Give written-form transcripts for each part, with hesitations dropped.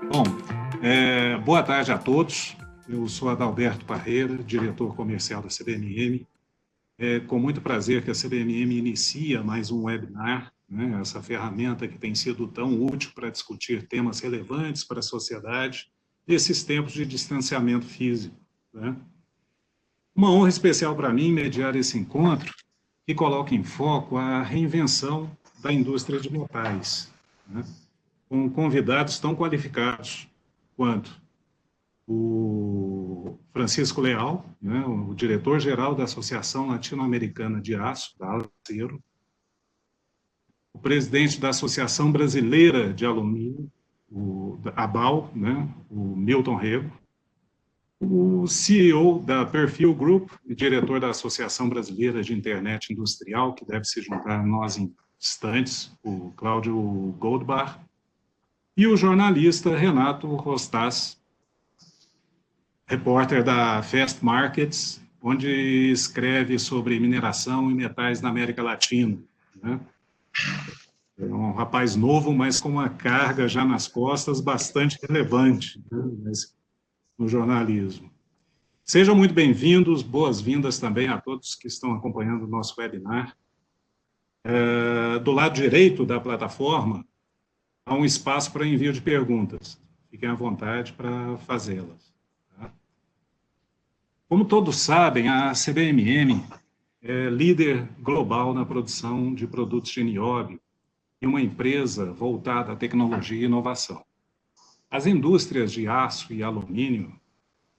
Bom, boa tarde a todos. Eu sou Adalberto Parreira, diretor comercial da CBMM. É com muito prazer que a CBMM inicia mais um webinar, né, essa ferramenta que tem sido tão útil para discutir temas relevantes para a sociedade nesses tempos de distanciamento físico, né? Uma honra especial para mim mediar esse encontro que coloca em foco a reinvenção da indústria de metais, né, com convidados tão qualificados quanto o Francisco Leal, né, o diretor-geral da Associação Latino-Americana de Aço, da Acero, o presidente da Associação Brasileira de Alumínio, da ABAL, né, o Milton Rego, o CEO da Perfil Group e diretor da Associação Brasileira de Internet Industrial, que deve se juntar a nós em instantes, o Cláudio Goldbach, e o jornalista Renato Rostas, repórter da Fast Markets, onde escreve sobre mineração e metais na América Latina, né? É um rapaz novo, mas com uma carga já nas costas bastante relevante, né, no jornalismo. Sejam muito bem-vindos, boas-vindas também a todos que estão acompanhando o nosso webinar. Do lado direito da plataforma, há um espaço para envio de perguntas. Fiquem à vontade para fazê-las. Como todos sabem, a CBMM é líder global na produção de produtos de nióbio e uma empresa voltada à tecnologia e inovação. As indústrias de aço e alumínio,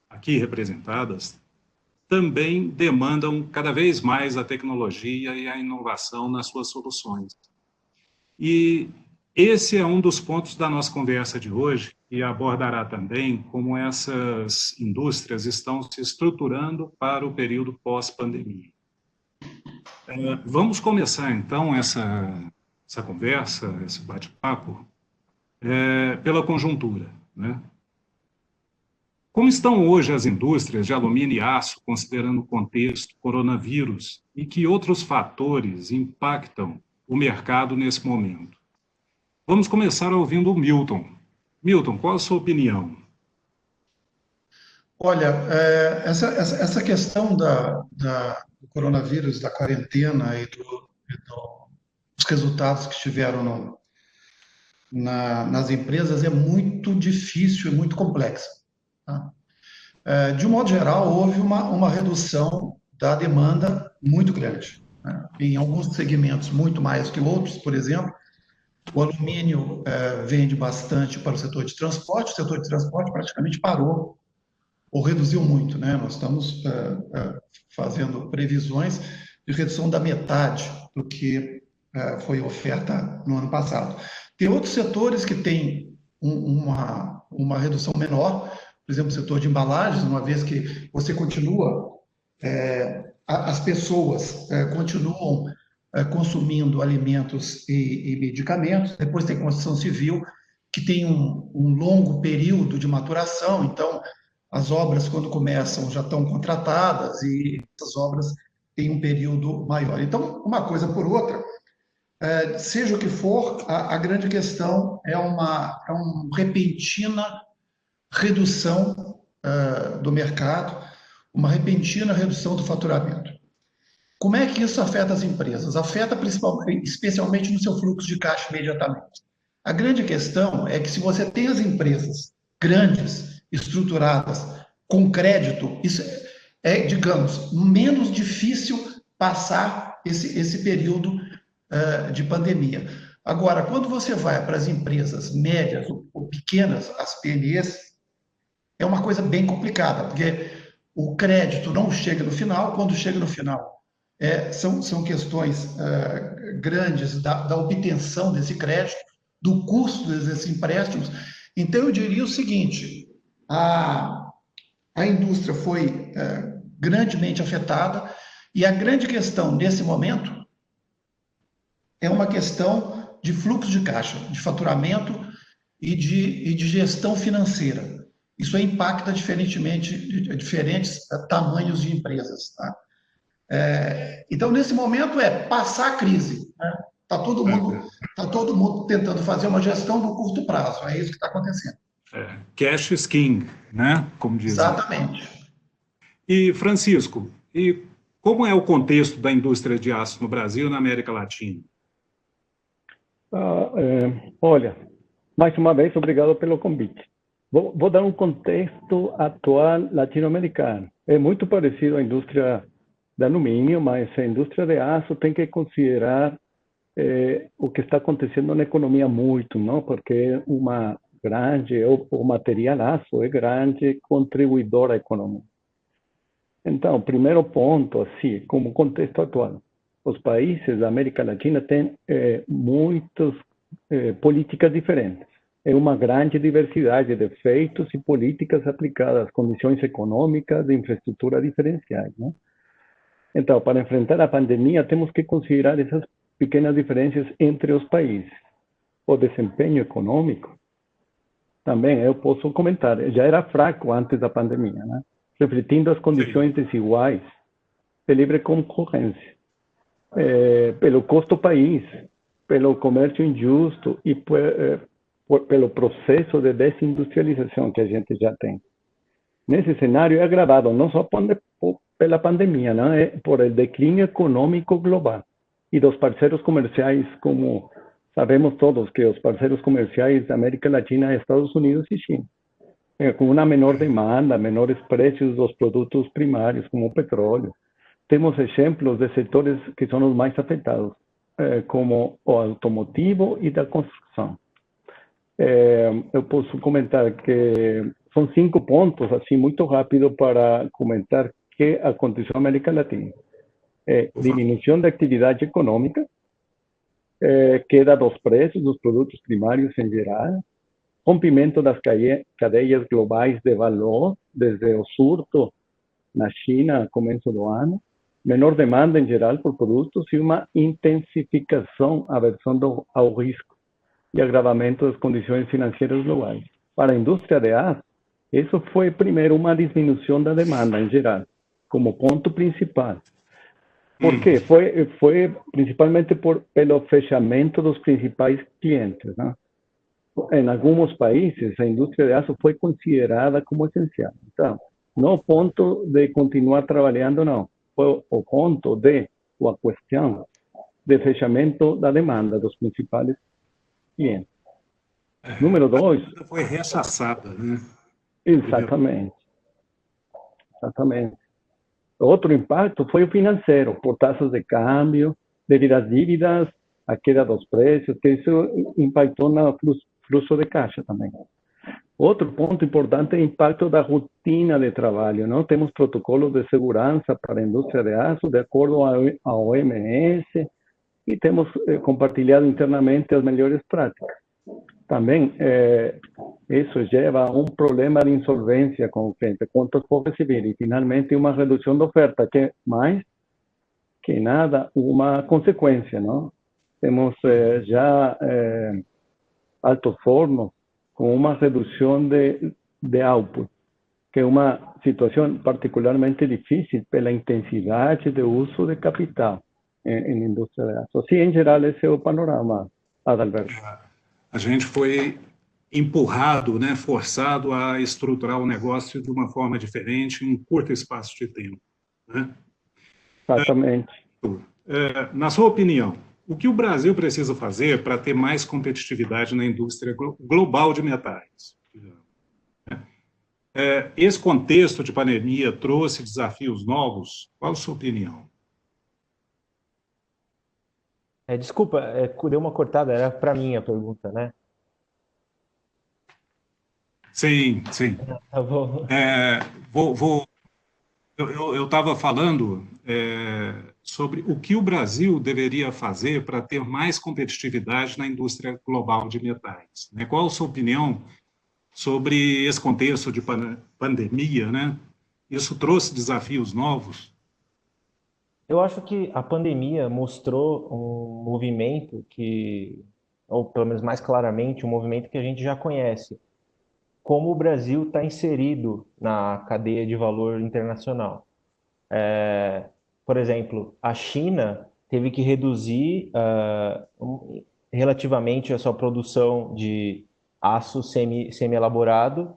aqui representadas, também demandam cada vez mais a tecnologia e a inovação nas suas soluções. E esse é um dos pontos da nossa conversa de hoje, e abordará também como essas indústrias estão se estruturando para o período pós-pandemia. Vamos começar, então, essa conversa, esse bate-papo, pela conjuntura, né? Como estão hoje as indústrias de alumínio e aço, considerando o contexto coronavírus, e que outros fatores impactam o mercado nesse momento? Vamos começar ouvindo o Milton. Milton, qual a sua opinião? Olha, essa questão do coronavírus, da quarentena e dos resultados que tiveram nas empresas é muito difícil e muito complexa. Tá? De um modo geral, houve uma redução da demanda muito grande, né? Em alguns segmentos muito mais que outros. Por exemplo, o alumínio vende bastante para o setor de transporte. O setor de transporte praticamente parou ou reduziu muito, né? Nós estamos fazendo previsões de redução da metade do que foi oferta no ano passado. Tem outros setores que têm uma redução menor, por exemplo, o setor de embalagens, uma vez que você continua, as pessoas continuam consumindo alimentos e medicamentos. Depois tem construção civil, que tem um longo período de maturação. Então, as obras, quando começam, já estão contratadas e essas obras têm um período maior. Então, uma coisa por outra, seja o que for, a grande questão é uma repentina redução do mercado, uma repentina redução do faturamento. Como é que isso afeta as empresas? Afeta especialmente no seu fluxo de caixa imediatamente. A grande questão é que se você tem as empresas grandes, estruturadas, com crédito, isso digamos, menos difícil passar esse período de pandemia. Agora, quando você vai para as empresas médias ou pequenas, as PMEs, é uma coisa bem complicada, porque o crédito não chega no final. Quando chega no final, são questões grandes da obtenção desse crédito, do custo desses empréstimos. Então, eu diria o seguinte: a indústria foi grandemente afetada, e a grande questão nesse momento é uma questão de fluxo de caixa, de faturamento e de gestão financeira. Isso impacta diferentes tamanhos de empresas. Tá? Então, nesse momento, passar a crise, né? Tá todo mundo tentando fazer uma gestão do curto prazo. É isso que está acontecendo. Cash is king, né? Como dizem. Exatamente. E, Francisco, e como é o contexto da indústria de aço no Brasil e na América Latina? Olha, mais uma vez, obrigado pelo convite. Vou dar um contexto atual latino-americano. É muito parecido à indústria de alumínio, mas a indústria de aço tem que considerar o que está acontecendo na economia muito, não? Porque uma grande, o material aço é grande contribuidor à economia. Então, primeiro ponto, assim, como contexto atual, os países da América Latina têm muitas políticas diferentes. É uma grande diversidade de efeitos e políticas aplicadas, condições econômicas e infraestrutura diferenciais, né? Então, para enfrentar a pandemia, temos que considerar essas pequenas diferenças entre os países. O desempenho econômico, também eu posso comentar, já era fraco antes da pandemia, né? Refletindo as condições desiguais de livre concorrência, pelo custo país, pelo comércio injusto e pelo processo de desindustrialização que a gente já tem. Nesse cenário é agravado não só pela pandemia, né? Por el declínio econômico global e dos parceiros comerciais, como sabemos todos que os parceiros comerciais da América Latina, Estados Unidos e China, com uma menor demanda, menores preços dos produtos primários, como o petróleo. Temos exemplos de setores que são os mais afetados, como o automotivo e da construção. Eu posso comentar que são 5 pontos, assim, muito rápido para comentar que aconteceu na América Latina. Diminuição da atividade econômica, queda dos preços dos produtos primários em geral, rompimento das cadeias globais de valor, desde o surto na China, começo do ano, menor demanda em geral por produtos e uma intensificação, aversão ao risco e agravamento das condições financeiras globais. Para a indústria de aço, isso foi, primeiro, uma diminuição da demanda em geral, como ponto principal. Por quê? Foi principalmente pelo fechamento dos principais clientes, né? Em alguns países, a indústria de aço foi considerada como essencial. Então, não o ponto de continuar trabalhando, não. Foi o ponto ou a questão de fechamento da demanda dos principais clientes. Número 2... Foi rechaçada, né? Exatamente. Exatamente. Outro impacto foi o financeiro, por taxas de câmbio, devido às dívidas, a queda dos preços, que isso impactou no fluxo de caixa também. Outro ponto importante é o impacto da rotina de trabalho, não? Temos protocolos de segurança para a indústria de aço, de acordo à OMS, e temos compartilhado internamente as melhores práticas. Também, isso leva a um problema de insolvência com o cliente, contas por receber, e finalmente uma redução da oferta, que é mais que nada uma consequência, não? Temos já alto forno com uma redução de output, que é uma situação particularmente difícil pela intensidade de uso de capital em indústria de aço. Assim, em geral, esse é o panorama, Adalberto. A gente foi empurrado, né, forçado a estruturar o negócio de uma forma diferente em um curto espaço de tempo, né? Exatamente. Na sua opinião, o que o Brasil precisa fazer para ter mais competitividade na indústria global de metais? Esse contexto de pandemia trouxe desafios novos? Qual a sua opinião? Desculpa, deu uma cortada, era para mim a pergunta, né? Sim, sim. Tá bom. Eu estava falando sobre o que o Brasil deveria fazer para ter mais competitividade na indústria global de metais, né? Qual a sua opinião sobre esse contexto de pandemia, né? Isso trouxe desafios novos? Eu acho que a pandemia mostrou um movimento ou pelo menos mais claramente, um movimento que a gente já conhece, como o Brasil está inserido na cadeia de valor internacional. Por exemplo, a China teve que reduzir relativamente a sua produção de aço semi-elaborado.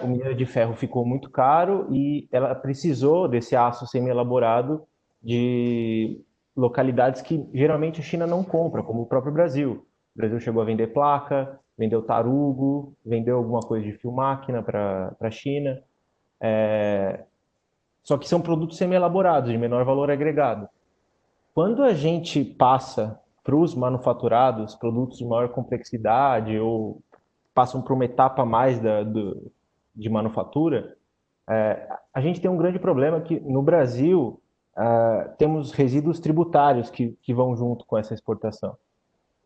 O minério de ferro ficou muito caro e ela precisou desse aço semi-elaborado de localidades que geralmente a China não compra, como o próprio Brasil. O Brasil chegou a vender placa, vendeu tarugo, vendeu alguma coisa de fio-máquina para a China. Só que são produtos semi-elaborados, de menor valor agregado. Quando a gente passa para os manufaturados, produtos de maior complexidade ou passam para uma etapa mais de manufatura, a gente tem um grande problema que no Brasil temos resíduos tributários que vão junto com essa exportação.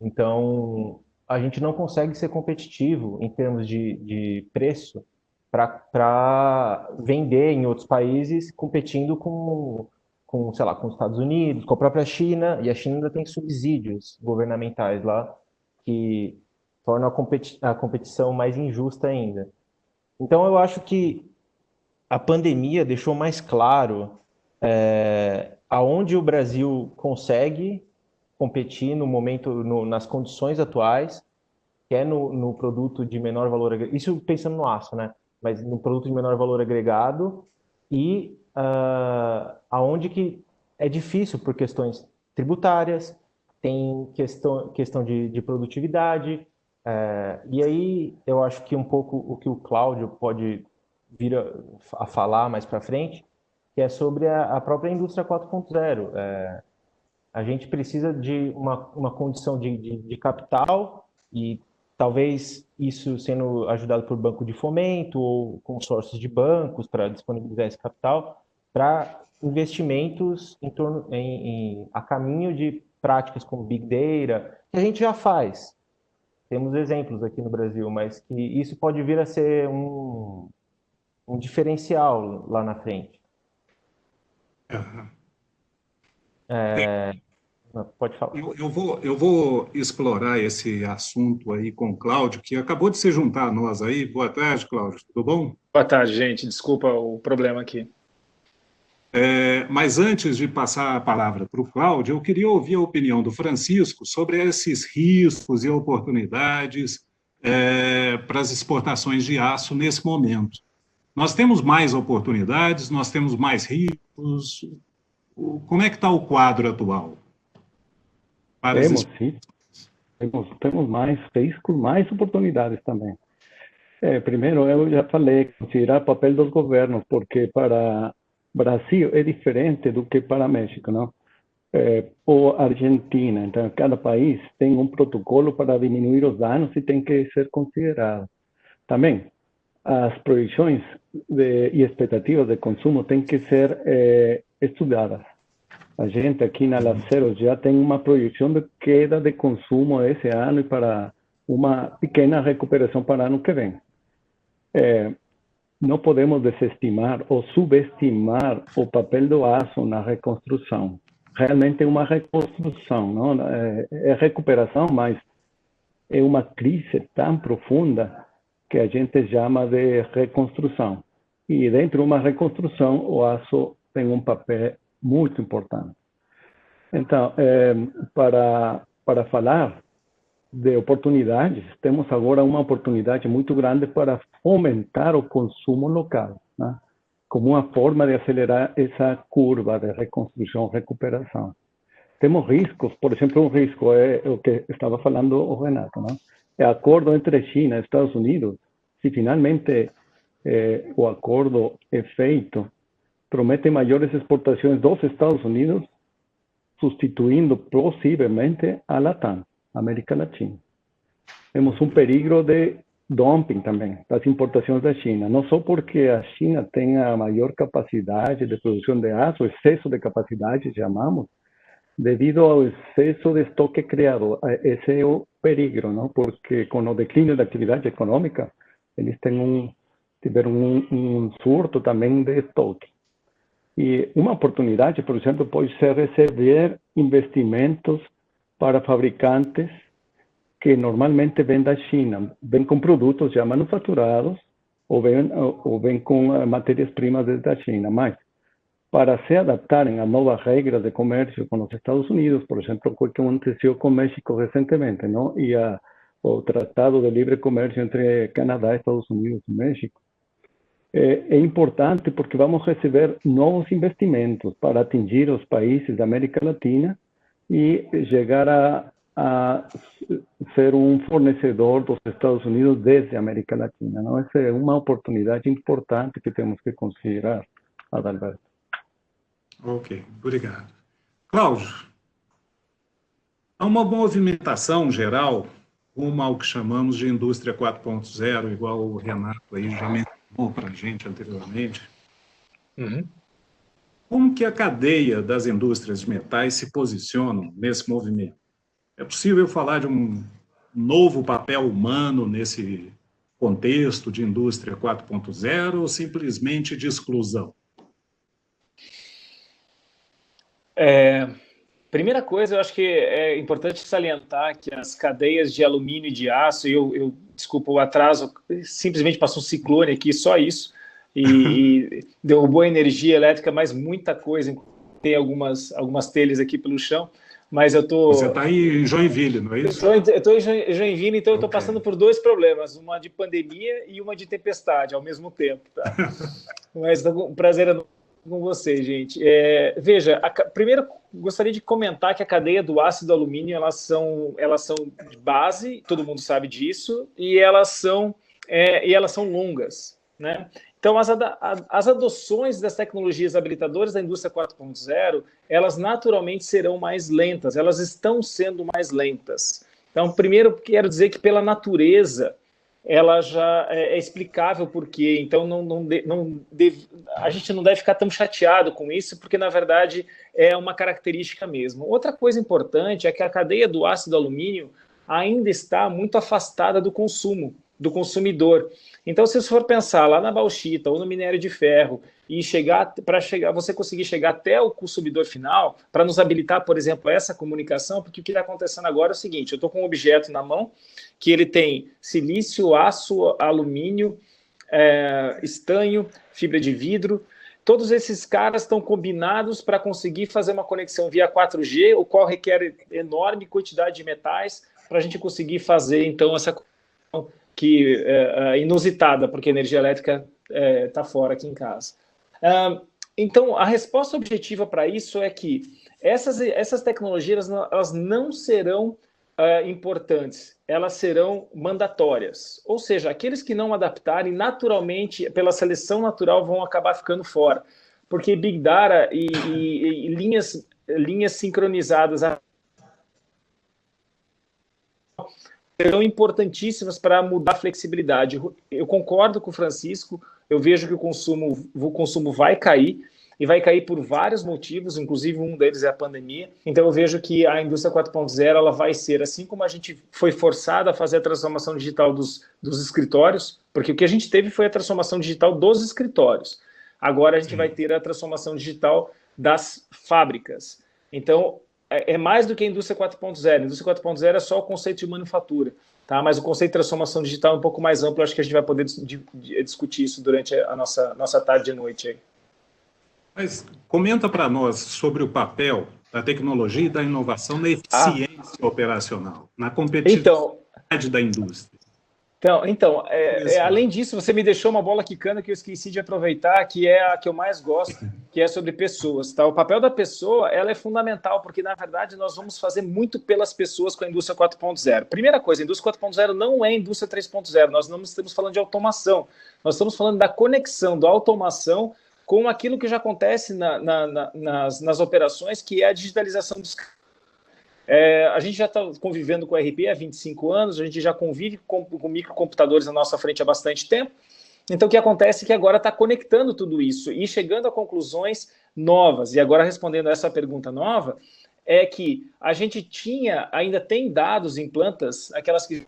Então, a gente não consegue ser competitivo em termos de preço para vender em outros países, competindo sei lá, com os Estados Unidos, com a própria China, e a China ainda tem subsídios governamentais lá que tornam a competição mais injusta ainda. Então, eu acho que a pandemia deixou mais claro aonde o Brasil consegue competir no momento, nas condições atuais, que é no produto de menor valor agregado, isso pensando no aço, né? Mas no produto de menor valor agregado e aonde que é difícil por questões tributárias, tem questão de produtividade, e aí eu acho que um pouco o que o Cláudio pode vir a falar mais para frente, que é sobre a própria indústria 4.0. A gente precisa de uma condição de capital e talvez isso sendo ajudado por banco de fomento ou consórcios de bancos para disponibilizar esse capital para investimentos a caminho de práticas como Big Data, que a gente já faz. Temos exemplos aqui no Brasil, mas que isso pode vir a ser um diferencial lá na frente. Pode falar. Eu vou explorar esse assunto aí com o Cláudio, que acabou de se juntar a nós aí. Boa tarde, Cláudio. Tudo bom? Boa tarde, gente. Desculpa o problema aqui. Mas antes de passar a palavra para o Cláudio, eu queria ouvir a opinião do Francisco sobre esses riscos e oportunidades para as exportações de aço nesse momento. Nós temos mais oportunidades, nós temos mais riscos. Como é que está o quadro atual? Sim. Temos mais riscos, mais oportunidades também. Primeiro, eu já falei, considerar o papel dos governos, porque para Brasil é diferente do que para México, não? Ou Argentina. Então, cada país tem um protocolo para diminuir os danos e tem que ser considerado. Também, as projeções e expectativas de consumo têm que ser estudadas. A gente aqui na Laceros já tem uma projeção de queda de consumo esse ano e para uma pequena recuperação para o ano que vem. Não podemos desestimar ou subestimar o papel do aço na reconstrução. Realmente é uma reconstrução, não é recuperação, mas é uma crise tão profunda que a gente chama de reconstrução. E dentro de uma reconstrução, o aço tem um papel muito importante. Então, para falar de oportunidades, temos agora uma oportunidade muito grande para fomentar o consumo local, né? Como uma forma de acelerar essa curva de reconstrução, recuperação. Temos riscos, por exemplo, um risco é o que estava falando o Renato, né? É o acordo entre China e Estados Unidos. Se finalmente o acordo é feito, promete maiores exportações dos Estados Unidos, substituindo possivelmente a Latam, América Latina. Temos um perigo de dumping também das importações da China, não só porque a China tem a maior capacidade de produção de aço, excesso de capacidade, chamamos, devido ao excesso de estoque criado. Esse é o perigo, não? Porque com o declínio da atividade econômica, eles tiveram um surto também de estoque. E uma oportunidade, por exemplo, pode ser receber investimentos para fabricantes que normalmente vêm da China, vêm com produtos já manufaturados ou vêm com matérias-primas da China. Mas para se adaptarem a novas regras de comércio com os Estados Unidos, por exemplo, o que aconteceu com México recentemente, não? E o Tratado de Livre Comércio entre Canadá, Estados Unidos e México. É importante porque vamos receber novos investimentos para atingir os países da América Latina e chegar a ser um fornecedor dos Estados Unidos desde a América Latina, não? Essa é uma oportunidade importante que temos que considerar, Adalberto. Ok, obrigado. Cláudio, há uma movimentação geral rumo ao que chamamos de indústria 4.0, igual o Renato aí já mencionou para a gente anteriormente. Como que a cadeia das indústrias de metais se posicionam nesse movimento? É possível falar de um novo papel humano nesse contexto de indústria 4.0 ou simplesmente de exclusão? Primeira coisa, eu acho que é importante salientar que as cadeias de alumínio e de aço, desculpa o atraso, simplesmente passou um ciclone aqui, só isso, e derrubou a energia elétrica, mas muita coisa, tem algumas telhas aqui pelo chão, mas eu tô... Você está em Joinville, não é isso? Eu estou em Joinville, então eu estou passando por dois problemas, uma de pandemia e uma de tempestade ao mesmo tempo, tá? Mas um prazer enorme com você, gente. Veja, primeiro gostaria de comentar que a cadeia do aço e do alumínio elas são de base, todo mundo sabe disso, e elas são longas, né? Então, as adoções das tecnologias habilitadoras da indústria 4.0, elas naturalmente serão mais lentas, elas estão sendo mais lentas. Então, primeiro, quero dizer que pela natureza, ela já é explicável por quê. Então, a gente não deve ficar tão chateado com isso, porque, na verdade, é uma característica mesmo. Outra coisa importante é que a cadeia do aço e do alumínio ainda está muito afastada do consumo, do consumidor. Então, se você for pensar lá na bauxita ou no minério de ferro e você conseguir chegar até o consumidor final, para nos habilitar, por exemplo, essa comunicação, porque o que está acontecendo agora é o seguinte: eu estou com um objeto na mão que ele tem silício, aço, alumínio, estanho, fibra de vidro. Todos esses caras estão combinados para conseguir fazer uma conexão via 4G, o qual requer enorme quantidade de metais para a gente conseguir fazer, então, essa conexão que inusitada, porque a energia elétrica está fora aqui em casa. Então, a resposta objetiva para isso é que essas tecnologias elas não serão importantes, elas serão mandatórias. Ou seja, aqueles que não adaptarem, naturalmente, pela seleção natural, vão acabar ficando fora. Porque Big Data e linhas sincronizadas serão importantíssimas para mudar a flexibilidade. Eu concordo com o Francisco, eu vejo que o consumo vai cair, e vai cair por vários motivos, inclusive um deles é a pandemia. Então eu vejo que a indústria 4.0 ela vai ser, assim como a gente foi forçado a fazer a transformação digital dos escritórios, porque o que a gente teve foi a transformação digital dos escritórios. Agora a gente vai ter a transformação digital das fábricas. Então, é mais do que a indústria 4.0. A indústria 4.0 é só o conceito de manufatura, tá? Mas o conceito de transformação digital é um pouco mais amplo. Eu acho que a gente vai poder discutir isso durante a nossa tarde e noite aí. Mas comenta para nós sobre o papel da tecnologia e da inovação na eficiência operacional, na competitividade da indústria. Então além disso, você me deixou uma bola quicando que eu esqueci de aproveitar, que é a que eu mais gosto, que é sobre pessoas. Tá? O papel da pessoa ela é fundamental, porque, na verdade, nós vamos fazer muito pelas pessoas com a indústria 4.0. Primeira coisa, a indústria 4.0 não é a indústria 3.0. Nós não estamos falando de automação. Nós estamos falando da conexão da automação com aquilo que já acontece nas operações, que é a digitalização dos... a gente já está convivendo com o RP há 25 anos, a gente já convive com microcomputadores na nossa frente há bastante tempo. Então, o que acontece é que agora está conectando tudo isso e chegando a conclusões novas. E agora, respondendo a essa pergunta nova, é que a gente ainda tem dados em plantas, aquelas que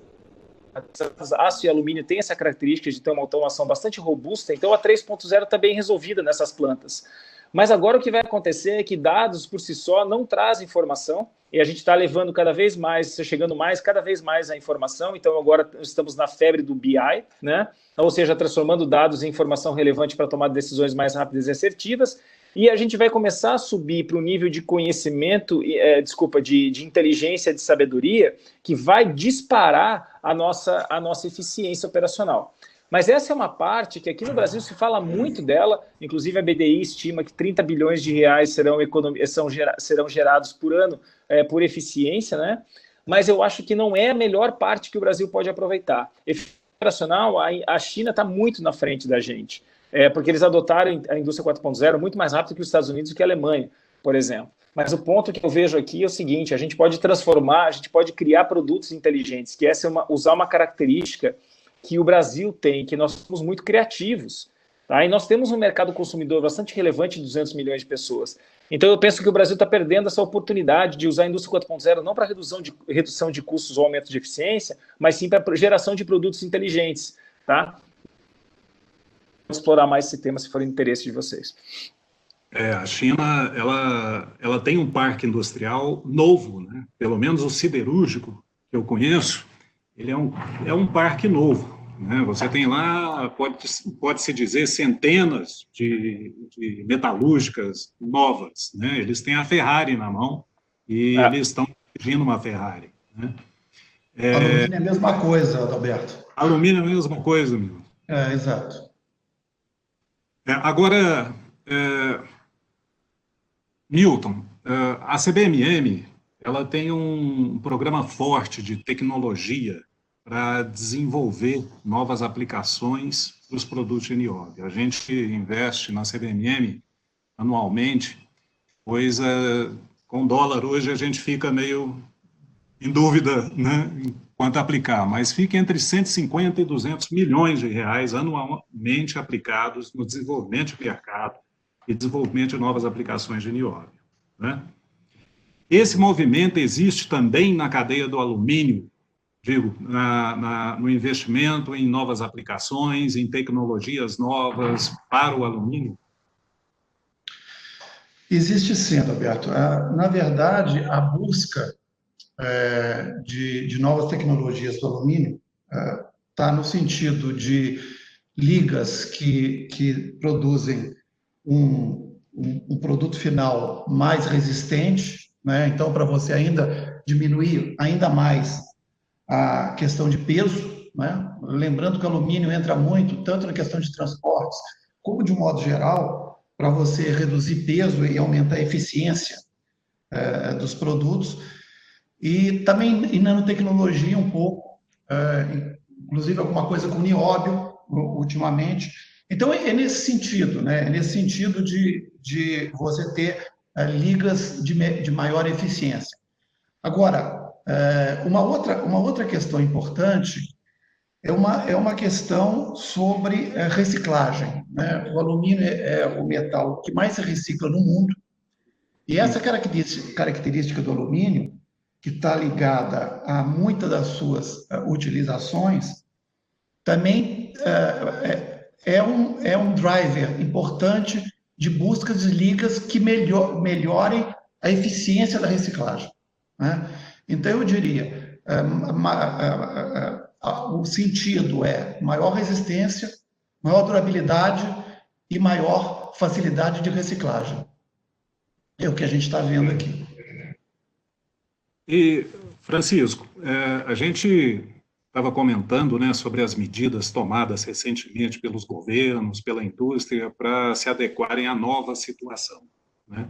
aço e alumínio têm essa característica de ter uma automação bastante robusta, então a 3.0 está bem resolvida nessas plantas. Mas agora o que vai acontecer é que dados por si só não trazem informação, e a gente está levando cada vez mais, chegando cada vez mais a informação. Então agora estamos na febre do BI, né? Ou seja, transformando dados em informação relevante para tomar decisões mais rápidas e assertivas. E a gente vai começar a subir para o nível de conhecimento, de inteligência, de sabedoria, que vai disparar a nossa eficiência operacional. Mas essa é uma parte que aqui no Brasil se fala muito dela, inclusive a BDI estima que 30 bilhões de reais serão gerados por ano por eficiência, né? Mas eu acho que não é a melhor parte que o Brasil pode aproveitar. Eficiência operacional, a China está muito na frente da gente, porque eles adotaram a indústria 4.0 muito mais rápido que os Estados Unidos e que a Alemanha, por exemplo. Mas o ponto que eu vejo aqui é o seguinte, a gente pode transformar, a gente pode criar produtos inteligentes, que usar uma característica que o Brasil tem, que nós somos muito criativos, tá? E nós temos um mercado consumidor bastante relevante de 200 milhões de pessoas. Então eu penso que o Brasil está perdendo essa oportunidade de usar a indústria 4.0 não para redução de custos ou aumento de eficiência, mas sim para geração de produtos inteligentes, tá? Vou explorar mais esse tema se for de interesse de vocês. A China, ela tem um parque industrial novo, né? Pelo menos o siderúrgico que eu conheço, ele é um parque novo, né? Você tem lá, pode-se dizer, centenas de metalúrgicas novas, né? Eles têm a Ferrari na mão e eles estão dirigindo uma Ferrari, né? Alumínio é a mesma coisa, Adalberto. Alumínio é a mesma coisa, meu. Exato. Agora, Milton, a CBMM, ela tem um programa forte de tecnologia para desenvolver novas aplicações para os produtos de nióbio. A gente investe na CBMM anualmente, pois com dólar hoje a gente fica meio em dúvida, né, quanto a aplicar, mas fica entre 150 e 200 milhões de reais anualmente aplicados no desenvolvimento de mercado e desenvolvimento de novas aplicações de nióbio, né? Esse movimento existe também na cadeia do alumínio, digo, no investimento em novas aplicações, em tecnologias novas para o alumínio? Existe sim, Adalberto. Na verdade, a busca de novas tecnologias do alumínio está no sentido de ligas que produzem um produto final mais resistente, né? Então, para você ainda diminuir ainda mais a questão de peso, né? Lembrando que o alumínio entra muito, tanto na questão de transportes, como de um modo geral, para você reduzir peso e aumentar a eficiência dos produtos. E também em nanotecnologia um pouco, inclusive alguma coisa com nióbio, ultimamente. Então, é nesse sentido, né? É nesse sentido de você ter ligas de maior eficiência. Agora, uma outra questão importante é uma questão sobre reciclagem, né? O alumínio é o metal que mais se recicla no mundo, e essa característica do alumínio, que está ligada a muitas das suas utilizações, também é um driver importante de busca de ligas que melhorem a eficiência da reciclagem, né? Então, eu diria, o sentido é maior resistência, maior durabilidade e maior facilidade de reciclagem. É o que a gente está vendo aqui. E, Francisco, a gente estava comentando, né, sobre as medidas tomadas recentemente pelos governos, pela indústria, para se adequarem à nova situação, né?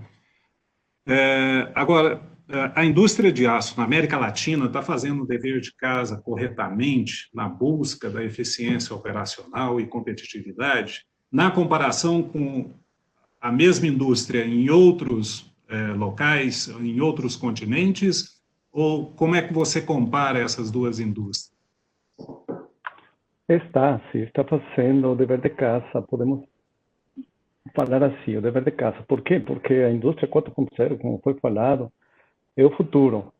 Agora, a indústria de aço na América Latina está fazendo o dever de casa corretamente na busca da eficiência operacional e competitividade, na comparação com a mesma indústria em outros locais, em outros continentes, ou como é que você compara essas duas indústrias? Está fazendo o dever de casa, podemos falar assim, o dever de casa. Por quê? Porque a indústria 4.0, como foi falado, é o futuro.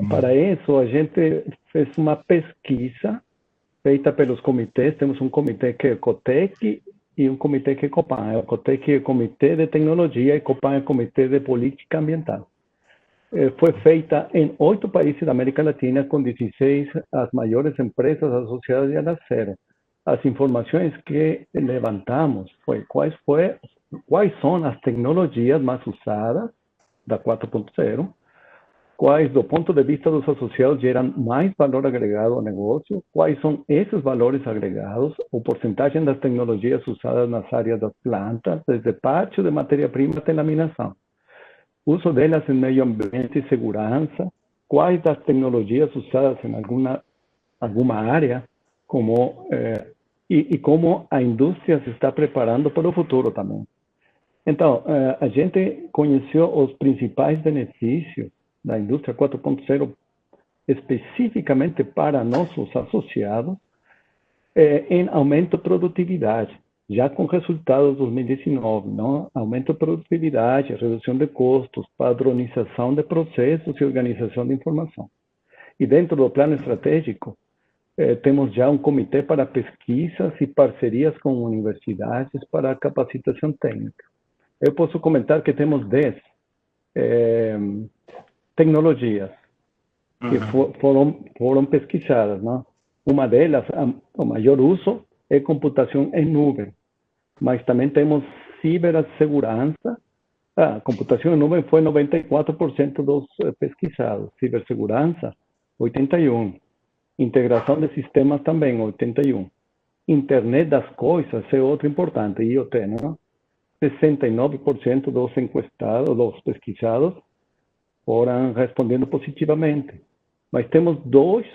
Para isso, a gente fez uma pesquisa feita pelos comitês. Temos um comitê que é o COTEC e um comitê que é COPAN. O COTEC é o Comitê de Tecnologia e COPAN é o Comitê de Política Ambiental. Foi feita em 8 países da América Latina, com 16 as maiores empresas associadas à Acero. As informações que levantamos foi quais foram quais são as tecnologias mais usadas da 4.0, quais, do ponto de vista dos associados, geram mais valor agregado ao negócio, quais são esses valores agregados, o porcentagem das tecnologias usadas nas áreas das plantas, desde parte de matéria-prima até laminação, uso delas em meio ambiente e segurança, quais das tecnologias usadas em alguma área, como, e como a indústria se está preparando para o futuro também. Então, a gente conheceu os principais benefícios da indústria 4.0 especificamente para nossos associados em aumento de produtividade, já com resultados de 2019, não? Aumento de produtividade, redução de custos, padronização de processos e organização de informação. E dentro do plano estratégico, temos já um comitê para pesquisas e parcerias com universidades para capacitação técnica. Eu posso comentar que temos 10 tecnologias que foram pesquisadas, não? Uma delas, o maior uso, é computação em nuvem, mas também temos cibersegurança. Computação em nuvem foi 94% dos pesquisados, cibersegurança, 81%, integração de sistemas também, 81%, internet das coisas é outro importante, IoT, não? 69% dos encuestados, dos pesquisados, foram respondendo positivamente. Mas temos duas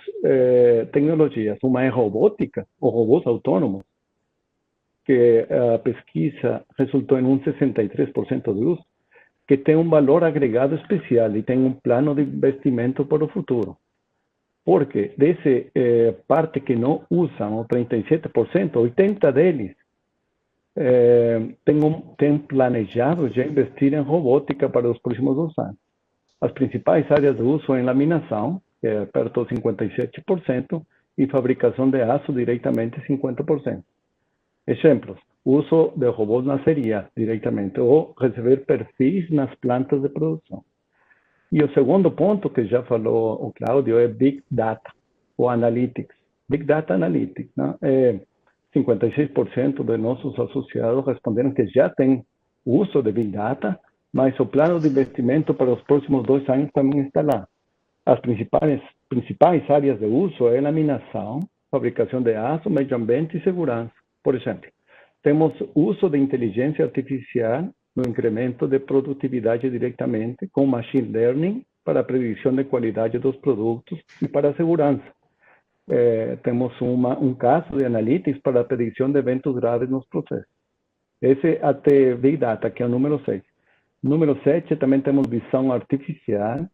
tecnologias. Uma é robótica, ou robôs autônomos, que a pesquisa resultou em 63% de uso, que tem um valor agregado especial e tem um plano de investimento para o futuro. Porque desse parte que não usam, o 37%, 80% deles tem planejado já investir em robótica para os próximos 2 anos. As principais áreas de uso em laminação, que é perto de 57%, e fabricação de aço diretamente 50%. Exemplos: uso de robôs na aceria diretamente, ou receber perfis nas plantas de produção. E o segundo ponto, que já falou o Cláudio, é Big Data, ou Analytics. Big Data Analytics, né? 56% de nossos associados responderam que já tem uso de Big Data, mas o plano de investimento para os próximos 2 anos também está lá. As principais áreas de uso é laminação, fabricação de aço, meio ambiente e segurança. Por exemplo, temos uso de inteligência artificial no incremento de produtividade diretamente, com machine learning para a predição de qualidade dos produtos e para a segurança. Temos um caso de analytics para a predição de eventos graves nos processos. Esse até Big Data, que é o número 6. Número 7, também temos visão artificial,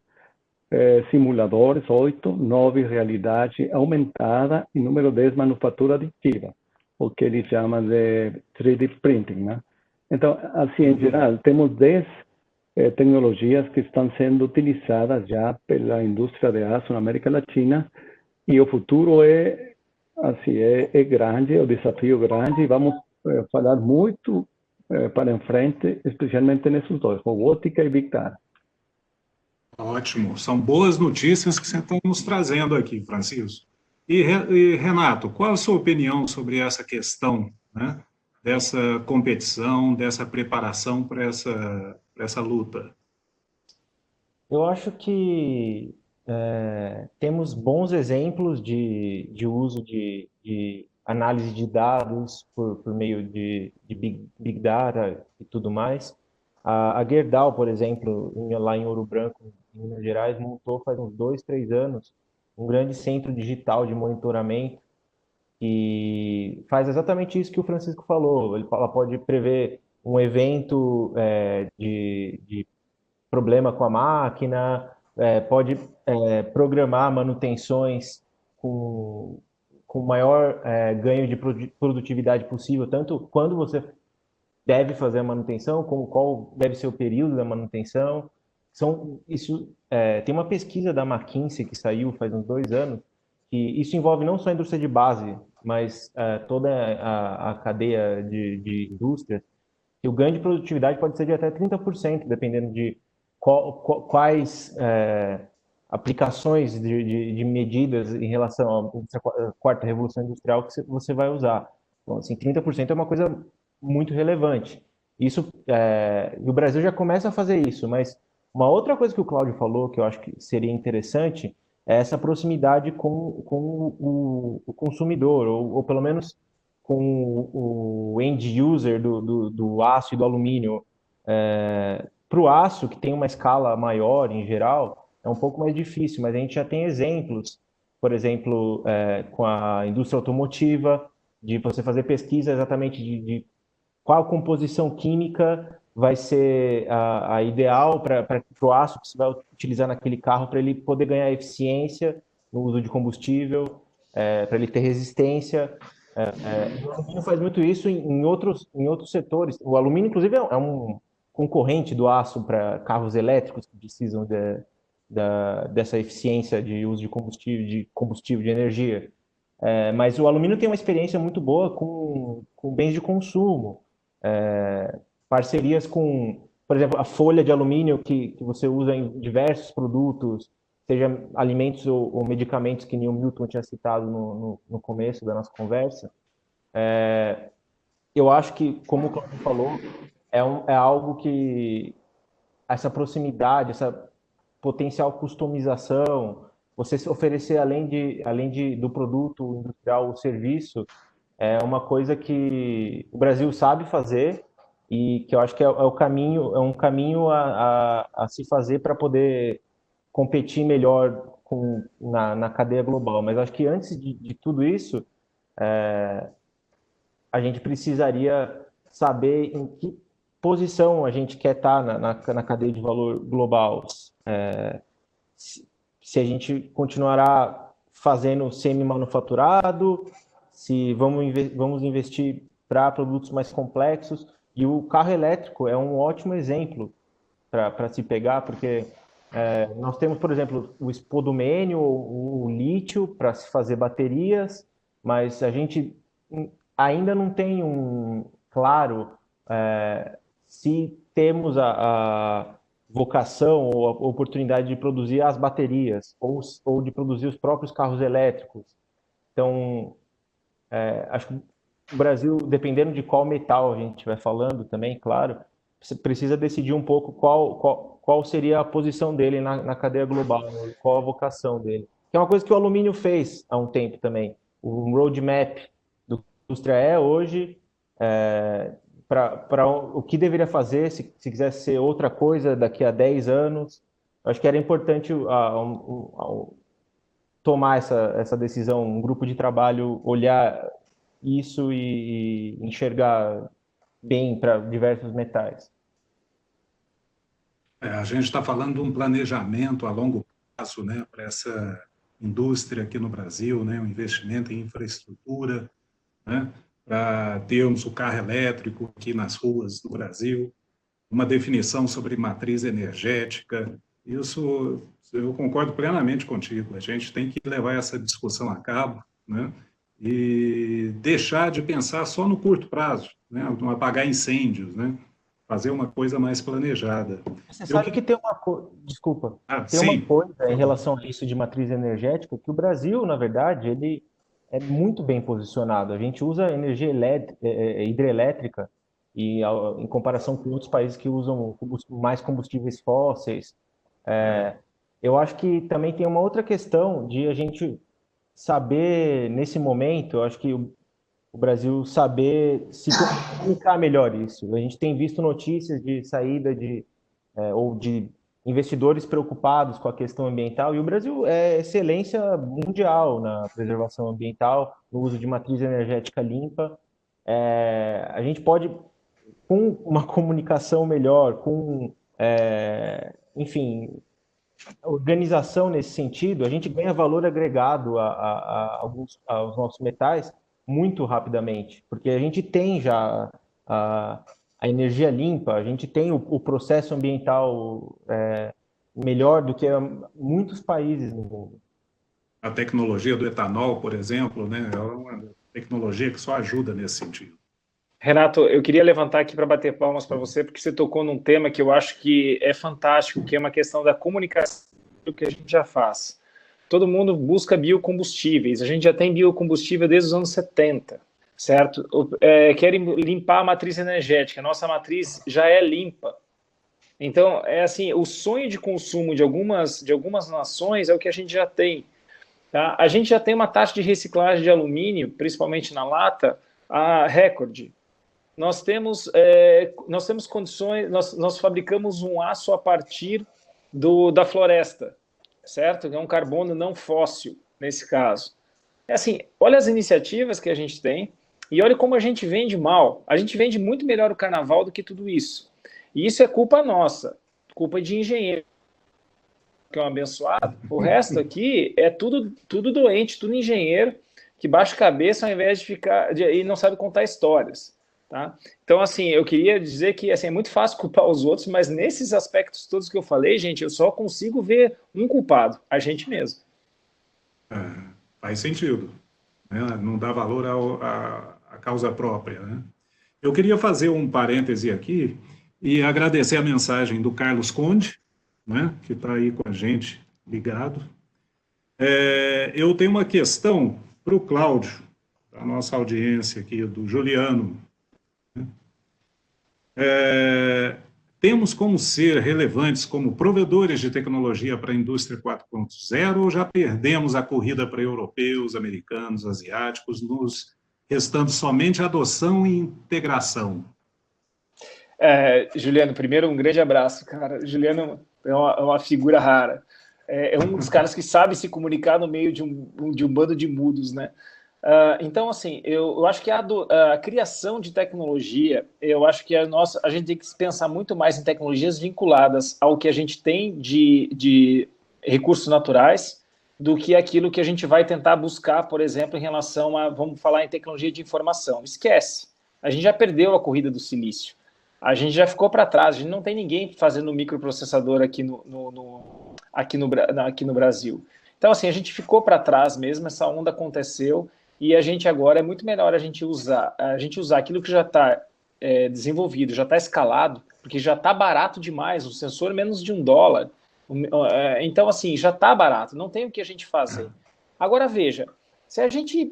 simuladores, 8, 9, realidade aumentada, e número 10, manufatura aditiva, o que eles chamam de 3D printing, né? Então, assim, em geral, temos 10 tecnologias que estão sendo utilizadas já pela indústria de aço na América Latina, e o futuro é grande, o desafio é grande, e vamos falar muito para em frente, especialmente nesses dois, robótica e Big Data. Ótimo, são boas notícias que você está nos trazendo aqui, Francisco. E Renato, qual a sua opinião sobre essa questão, né, dessa competição, dessa preparação para essa luta? Eu acho que temos bons exemplos de uso de análise de dados por meio de Big Data e tudo mais. A Gerdau, por exemplo, lá em Ouro Branco, em Minas Gerais, montou faz uns 2, 3 anos um grande centro digital de monitoramento que faz exatamente isso que o Francisco falou. Ela pode prever um evento de problema com a máquina, pode programar manutenções com o maior ganho de produtividade possível, tanto quando você deve fazer a manutenção, como qual deve ser o período da manutenção. Tem uma pesquisa da McKinsey que saiu faz uns 2 anos, que isso envolve não só a indústria de base, mas toda a cadeia de indústrias, e o ganho de produtividade pode ser de até 30%, dependendo de quais aplicações de medidas em relação à quarta revolução industrial que você vai usar. Então, assim, 30% é uma coisa muito relevante. Isso, e o Brasil já começa a fazer isso, mas uma outra coisa que o Cláudio falou, que eu acho que seria interessante, é essa proximidade com o consumidor, ou pelo menos com o end user do aço e do alumínio. Para o aço, que tem uma escala maior em geral, é um pouco mais difícil, mas a gente já tem exemplos, por exemplo, com a indústria automotiva, de você fazer pesquisa exatamente de qual composição química vai ser a ideal para o aço que você vai utilizar naquele carro, para ele poder ganhar eficiência no uso de combustível, para ele ter resistência. O alumínio faz muito isso em outros setores. O alumínio, inclusive, é um concorrente do aço para carros elétricos que precisam dessa eficiência de uso de combustível, de energia. Mas o alumínio tem uma experiência muito boa com bens de consumo. Parcerias com, por exemplo, a folha de alumínio que você usa em diversos produtos, seja alimentos ou medicamentos, que o Milton tinha citado no começo da nossa conversa. Eu acho que, como o Cláudio falou, é algo que essa proximidade, essa potencial customização, você se oferecer além do produto industrial, o serviço, é uma coisa que o Brasil sabe fazer e que eu acho que é um caminho a se fazer para poder competir melhor na cadeia global. Mas acho que antes de tudo isso, a gente precisaria saber em que posição a gente quer estar na cadeia de valor global. Se a gente continuará fazendo semi-manufaturado, se vamos investir para produtos mais complexos. E o carro elétrico é um ótimo exemplo para se pegar, porque nós temos, por exemplo, o espodumênio ou o lítio para se fazer baterias, mas a gente ainda não tem claro se temos a vocação ou a oportunidade de produzir as baterias ou de produzir os próprios carros elétricos. Então, acho que o Brasil, dependendo de qual metal a gente estiver falando também, claro, precisa decidir um pouco qual seria a posição dele na cadeia global, qual a vocação dele. Que é uma coisa que o alumínio fez há um tempo também. O roadmap do indústria hoje, para o que deveria fazer se quisesse ser outra coisa daqui a 10 anos. Eu acho que era importante tomar essa decisão, um grupo de trabalho olhar isso e enxergar bem para diversos metais. A gente está falando de um planejamento a longo prazo, né, para essa indústria aqui no Brasil, né, um investimento em infraestrutura, né, para termos o carro elétrico aqui nas ruas do Brasil, uma definição sobre matriz energética. Isso eu concordo plenamente contigo. A gente tem que levar essa discussão a cabo, né, e deixar de pensar só no curto prazo, né, não apagar incêndios, né, fazer uma coisa mais planejada. Você sabe que tem uma coisa, desculpa, tem uma coisa em relação a isso de matriz energética, que o Brasil, na verdade, ele é muito bem posicionado. A gente usa energia hidrelétrica e em comparação com outros países que usam mais combustíveis fósseis. Eu acho que também tem uma outra questão de a gente saber, nesse momento, eu acho que o Brasil saber se comunicar melhor isso. A gente tem visto notícias de saída ou de investidores preocupados com a questão ambiental, e o Brasil é excelência mundial na preservação ambiental, no uso de matriz energética limpa. A gente pode, com uma comunicação melhor, enfim, organização nesse sentido, a gente ganha valor agregado aos nossos metais muito rapidamente, porque a gente tem já a energia limpa, a gente tem o processo ambiental melhor do que muitos países no mundo. A tecnologia do etanol, por exemplo, né, é uma tecnologia que só ajuda nesse sentido. Renato, eu queria levantar aqui para bater palmas para você, porque você tocou num tema que eu acho que é fantástico, que é uma questão da comunicação que a gente já faz. Todo mundo busca biocombustíveis, a gente já tem biocombustível desde os anos 70. certo? Querem limpar a matriz energética. A nossa matriz já é limpa. Então, é assim, o sonho de consumo de algumas nações é o que a gente já tem. Tá? A gente já tem uma taxa de reciclagem de alumínio, principalmente na lata, a recorde. Nós temos condições, nós fabricamos um aço a partir da floresta, certo? É um carbono não fóssil, nesse caso. É assim, olha as iniciativas que a gente tem e olha como a gente vende mal. A gente vende muito melhor o carnaval do que tudo isso. E isso é culpa nossa, culpa de engenheiro, que é um abençoado. O resto aqui é tudo doente, tudo engenheiro, que baixa a cabeça ao invés de ficar... e não sabe contar histórias. Tá? Então, assim, eu queria dizer que assim, é muito fácil culpar os outros, mas nesses aspectos todos que eu falei, gente, eu só consigo ver um culpado, a gente mesmo. Faz sentido, né? Não dá valor à causa própria, né? Eu queria fazer um parêntese aqui e agradecer a mensagem do Carlos Conde, né, que está aí com a gente, ligado. Eu tenho uma questão para o Cláudio, da nossa audiência aqui, do Juliano. Temos como ser relevantes como provedores de tecnologia para a indústria 4.0 ou já perdemos a corrida para europeus, americanos, asiáticos, nos restando somente adoção e integração? Juliano, primeiro um grande abraço, cara. Juliano é uma figura rara. É um dos caras que sabe se comunicar no meio de um bando de mudos, né? Então, assim, eu acho que a criação de tecnologia, eu acho que a gente tem que pensar muito mais em tecnologias vinculadas ao que a gente tem de recursos naturais do que aquilo que a gente vai tentar buscar, por exemplo, em relação vamos falar em tecnologia de informação. Esquece, a gente já perdeu a corrida do silício. A gente já ficou para trás, a gente não tem ninguém fazendo microprocessador aqui no Brasil. Então, assim, a gente ficou para trás mesmo, essa onda aconteceu, e a gente agora é muito melhor a gente usar aquilo que já está desenvolvido, já está escalado, porque já está barato demais, o sensor menos de $1. Então, assim, já está barato, não tem o que a gente fazer. Agora, veja, se a gente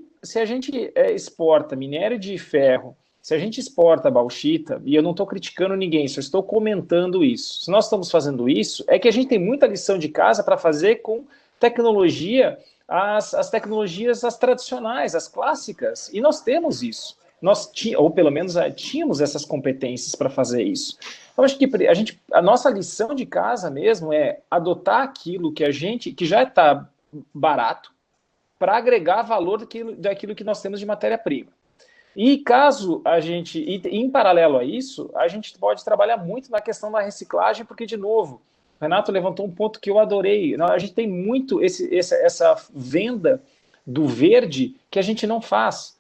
exporta minério de ferro, se a gente exporta bauxita, e eu não estou criticando ninguém, só estou comentando isso. Se nós estamos fazendo isso, é que a gente tem muita lição de casa para fazer com tecnologia, as tecnologias as tradicionais, as clássicas, e nós temos isso. Ou pelo menos tínhamos essas competências para fazer isso. Eu acho que a nossa lição de casa mesmo é adotar aquilo que já está barato para agregar valor daquilo que nós temos de matéria-prima. E caso em paralelo a isso, a gente pode trabalhar muito na questão da reciclagem, porque, de novo, o Renato levantou um ponto que eu adorei. A gente tem muito essa venda do verde que a gente não faz.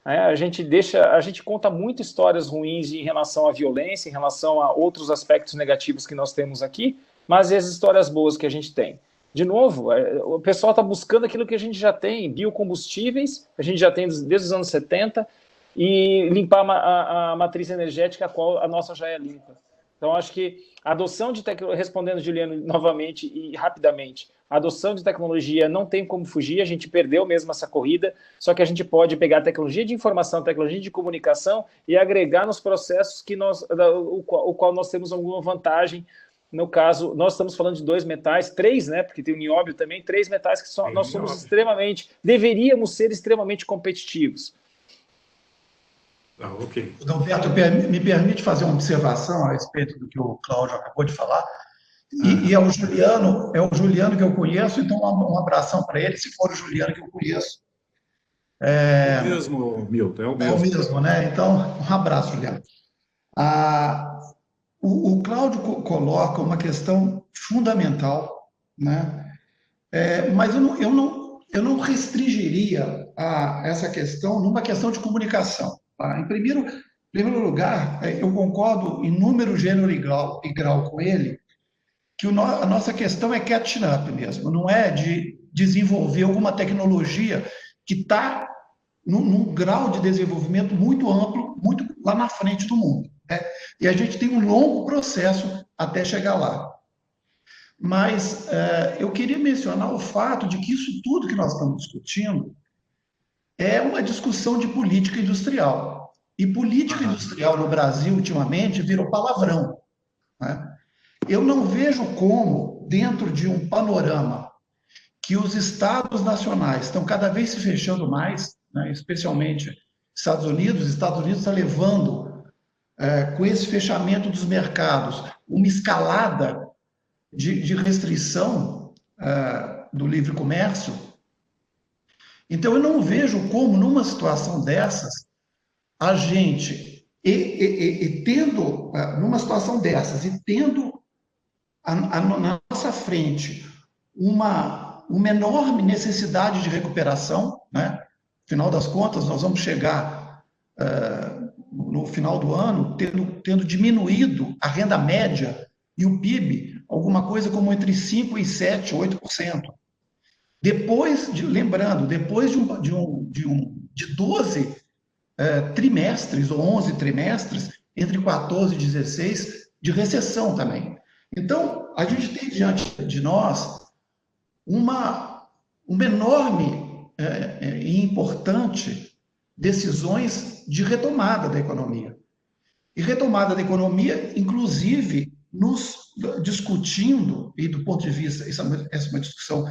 A gente conta muito histórias ruins em relação à violência, em relação a outros aspectos negativos que nós temos aqui, mas e as histórias boas que a gente tem? De novo, o pessoal está buscando aquilo que a gente já tem, biocombustíveis, a gente já tem desde os anos 70, e limpar a matriz energética, a qual a nossa já é limpa. Então, acho que a adoção de tecnologia, respondendo Juliano novamente e rapidamente, a adoção de tecnologia não tem como fugir, a gente perdeu mesmo essa corrida, só que a gente pode pegar a tecnologia de informação, tecnologia de comunicação e agregar nos processos o qual nós temos alguma vantagem. No caso, nós estamos falando de 2 metais, 3, né? Porque tem o nióbio também, 3 metais que nós somos deveríamos ser extremamente competitivos. Ok. Adalberto, me permite fazer uma observação a respeito do que o Cláudio acabou de falar. E é o Juliano que eu conheço, então um abração para ele, se for o Juliano que eu conheço. É o mesmo, Milton, é o mesmo. É o mesmo, né? Então, um abraço, Juliano. O Cláudio coloca uma questão fundamental, né? Mas eu não restringiria essa questão numa questão de comunicação. Tá? Em primeiro lugar, eu concordo em número, gênero e grau com ele, que a nossa questão é catching up mesmo, não é de desenvolver alguma tecnologia que está num grau de desenvolvimento muito amplo, muito lá na frente do mundo. Né? E a gente tem um longo processo até chegar lá. Mas eu queria mencionar o fato de que isso tudo que nós estamos discutindo é uma discussão de política industrial. E política industrial no Brasil, ultimamente, virou palavrão, né? Eu não vejo como, dentro de um panorama que os estados nacionais estão cada vez se fechando mais, né, especialmente Estados Unidos está levando, com esse fechamento dos mercados, uma escalada de restrição do livre comércio. Então, eu não vejo como, numa situação dessas, a gente, tendo, numa situação dessas, e tendo na nossa frente uma enorme necessidade de recuperação, né? Afinal das contas, nós vamos chegar no final do ano tendo diminuído a renda média e o PIB, alguma coisa como entre 5% e 7%, 8%. Lembrando, depois de 12 trimestres, ou 11 trimestres, entre 14 e 16, de recessão também. Então, a gente tem diante de nós uma enorme e importante decisões de retomada da economia. E retomada da economia, inclusive, nos discutindo, e do ponto de vista, essa é uma discussão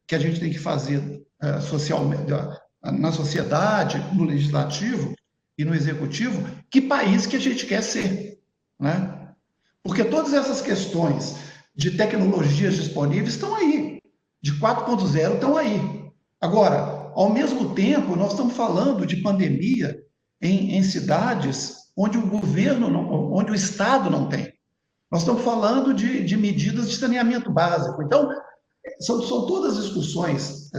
que a gente tem que fazer socialmente, na sociedade, no legislativo e no executivo, que país que a gente quer ser, né? Porque todas essas questões de tecnologias disponíveis estão aí, de 4.0 estão aí. Agora, ao mesmo tempo, nós estamos falando de pandemia em cidades onde o governo, onde o Estado não tem. Nós estamos falando de medidas de saneamento básico. Então, são todas discussões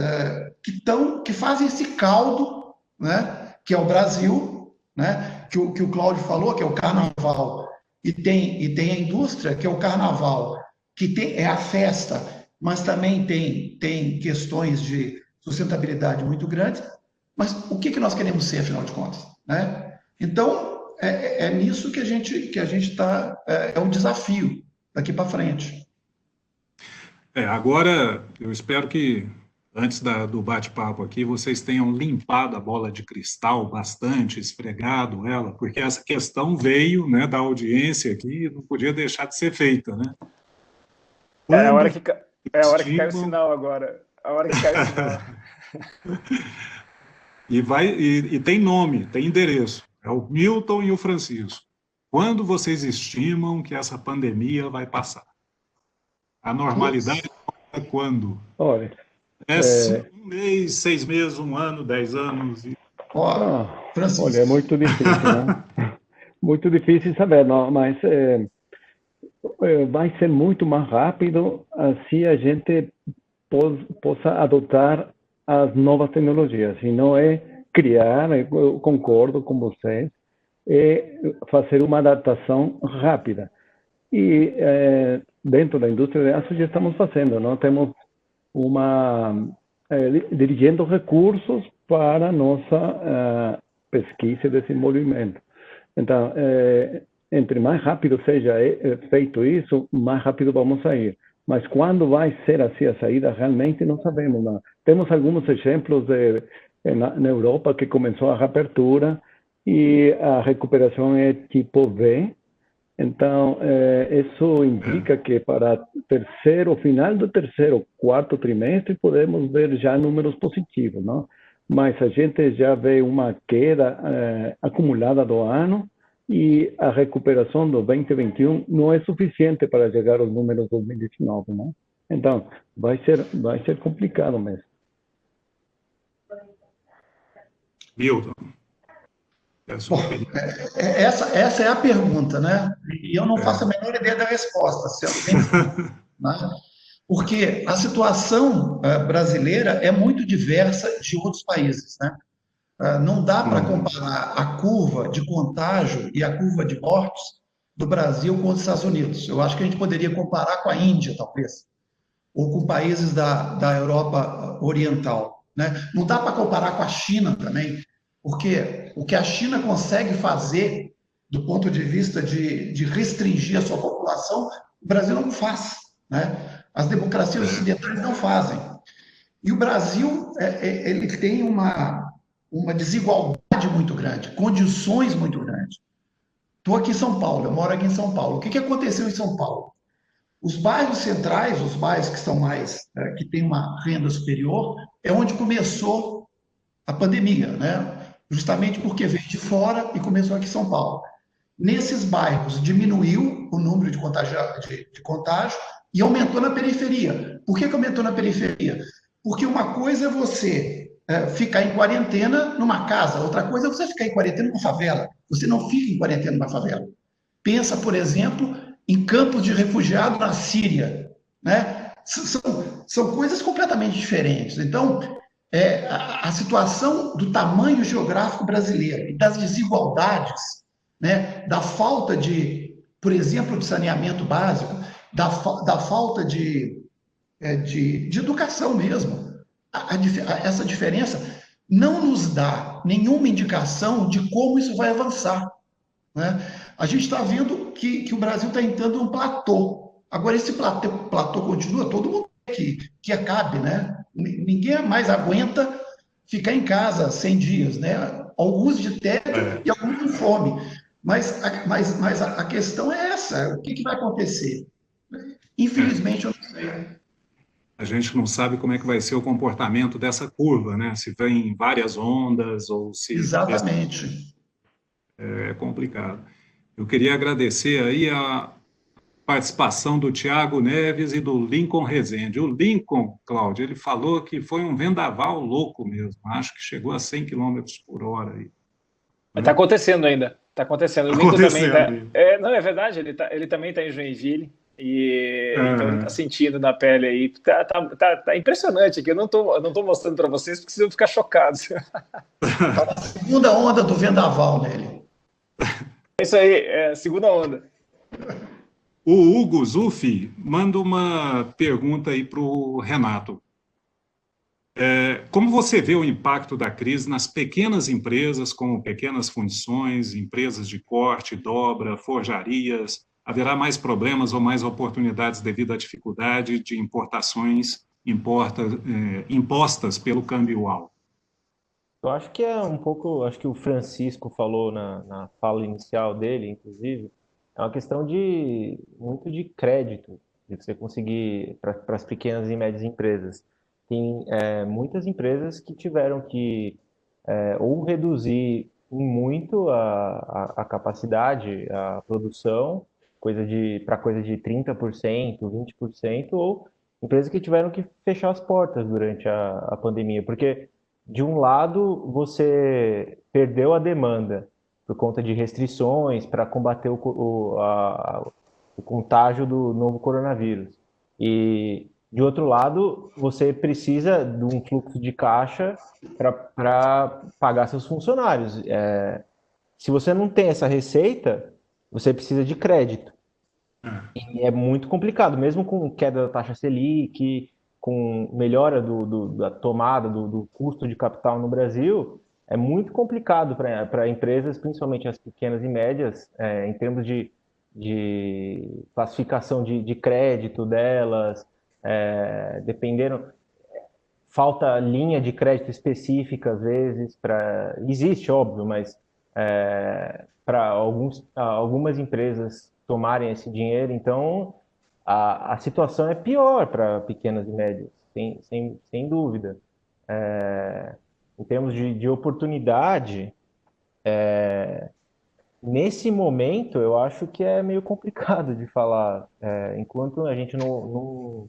que fazem esse caldo, né, que é o Brasil, né, que o Cláudio falou, que é o carnaval, e tem a indústria, que é o carnaval, que é a festa, mas também tem questões de sustentabilidade muito grandes. Mas o que nós queremos ser, afinal de contas, né? Então, é nisso que a gente está, é um desafio daqui para frente. Agora, eu espero que, antes do bate-papo aqui, vocês tenham limpado a bola de cristal bastante, esfregado ela, porque essa questão veio, né, da audiência aqui e não podia deixar de ser feita, né? É a hora que cai o sinal agora. A hora que cai o sinal. E tem nome, tem endereço. É o Milton e o Francisco. Quando vocês estimam que essa pandemia vai passar? A normalidade é quando? Olha, um mês, 6 meses, 1 ano, 10 anos? Francisco. Olha, é muito difícil, né? Muito difícil saber, não, mas vai ser muito mais rápido se a gente possa adotar as novas tecnologias, e não é criar, eu concordo com vocês, é fazer uma adaptação rápida. E dentro da indústria de aço já estamos fazendo, não? Temos dirigindo recursos para nossa pesquisa e desenvolvimento. Então, entre mais rápido seja feito isso, mais rápido vamos sair. Mas quando vai ser assim a saída, realmente não sabemos. Não. Temos alguns exemplos na Europa que começou a reapertura e a recuperação é tipo V. Então, isso implica que para final do terceiro, quarto trimestre, podemos ver já números positivos, não? Mas a gente já vê uma queda acumulada do ano e a recuperação do 2021 não é suficiente para chegar aos números de 2019, não? Então, vai ser complicado mesmo. Milton. Bom, essa é a pergunta, né? E eu não faço a menor ideia da resposta, né? Porque a situação brasileira é muito diversa de outros países, né? Não dá para comparar a curva de contágio e a curva de mortos do Brasil com os Estados Unidos. Eu acho que a gente poderia comparar com a Índia, talvez, ou com países da Europa Oriental, né? Não dá para comparar com a China também, porque o que a China consegue fazer do ponto de vista de restringir a sua população, o Brasil não faz, né? As democracias ocidentais não fazem. E o Brasil ele tem uma uma desigualdade muito grande, condições muito grandes. Estou aqui em São Paulo, eu moro aqui em São Paulo. O que aconteceu em São Paulo? Os bairros centrais, os bairros que são mais, que têm uma renda superior, é onde começou a pandemia, né? Justamente porque veio de fora e começou aqui em São Paulo. Nesses bairros diminuiu o número de contágio e aumentou na periferia. Por que aumentou na periferia? Porque uma coisa é você ficar em quarentena numa casa, outra coisa é você ficar em quarentena numa favela. Você não fica em quarentena numa favela. Pensa, por exemplo, em campos de refugiados na Síria, né? São coisas completamente diferentes. Então, a situação do tamanho geográfico brasileiro e das desigualdades, né? Da falta de, por exemplo, de saneamento básico, da falta de educação mesmo. Essa diferença não nos dá nenhuma indicação de como isso vai avançar, né? A gente está vendo que o Brasil está entrando num platô. Agora, esse platô continua, todo mundo que acabe, né? Ninguém mais aguenta ficar em casa 100 dias, né? Alguns de tédio e alguns de fome. Mas a questão é essa: o que vai acontecer? Infelizmente, eu não sei. A gente não sabe como é que vai ser o comportamento dessa curva, né? Se vem várias ondas ou se... Exatamente. É complicado. Eu queria agradecer aí a participação do Tiago Neves e do Lincoln Rezende. O Lincoln, Cláudio, ele falou que foi um vendaval louco mesmo. Acho que chegou a 100 km por hora. Está acontecendo ainda. Está acontecendo. O Lincoln também está... não, é verdade, ele também está em Joinville. Então ele está sentindo na pele aí. Tá impressionante aqui. Eu não tô mostrando para vocês porque vocês vão ficar chocados. A segunda onda do vendaval nele. É isso aí, segunda onda. O Hugo Zuffi manda uma pergunta aí para o Renato. Como você vê o impacto da crise nas pequenas empresas, como pequenas fundições, empresas de corte, dobra, forjarias? Haverá mais problemas ou mais oportunidades devido à dificuldade de importações impostas pelo câmbio alto? Eu acho que é um pouco, acho que o Francisco falou na fala inicial dele, inclusive, é uma questão muito de crédito, de você conseguir para as pequenas e médias empresas. Tem muitas empresas que tiveram que ou reduzir muito a capacidade, a produção, para coisa de 30%, 20%, ou empresas que tiveram que fechar as portas durante a pandemia, porque de um lado você perdeu a demanda por conta de restrições para combater o contágio do novo coronavírus. E, de outro lado, você precisa de um fluxo de caixa para pagar seus funcionários. Se você não tem essa receita, você precisa de crédito. E é muito complicado, mesmo com queda da taxa Selic, com melhora da tomada do custo de capital no Brasil, é muito complicado para empresas, principalmente as pequenas e médias, em termos de classificação de crédito delas, dependendo, falta linha de crédito específica às vezes, existe, óbvio, mas para algumas empresas tomarem esse dinheiro, então a situação é pior para pequenas e médias, sem dúvida. Em termos de oportunidade, nesse momento eu acho que é meio complicado de falar. Enquanto a gente não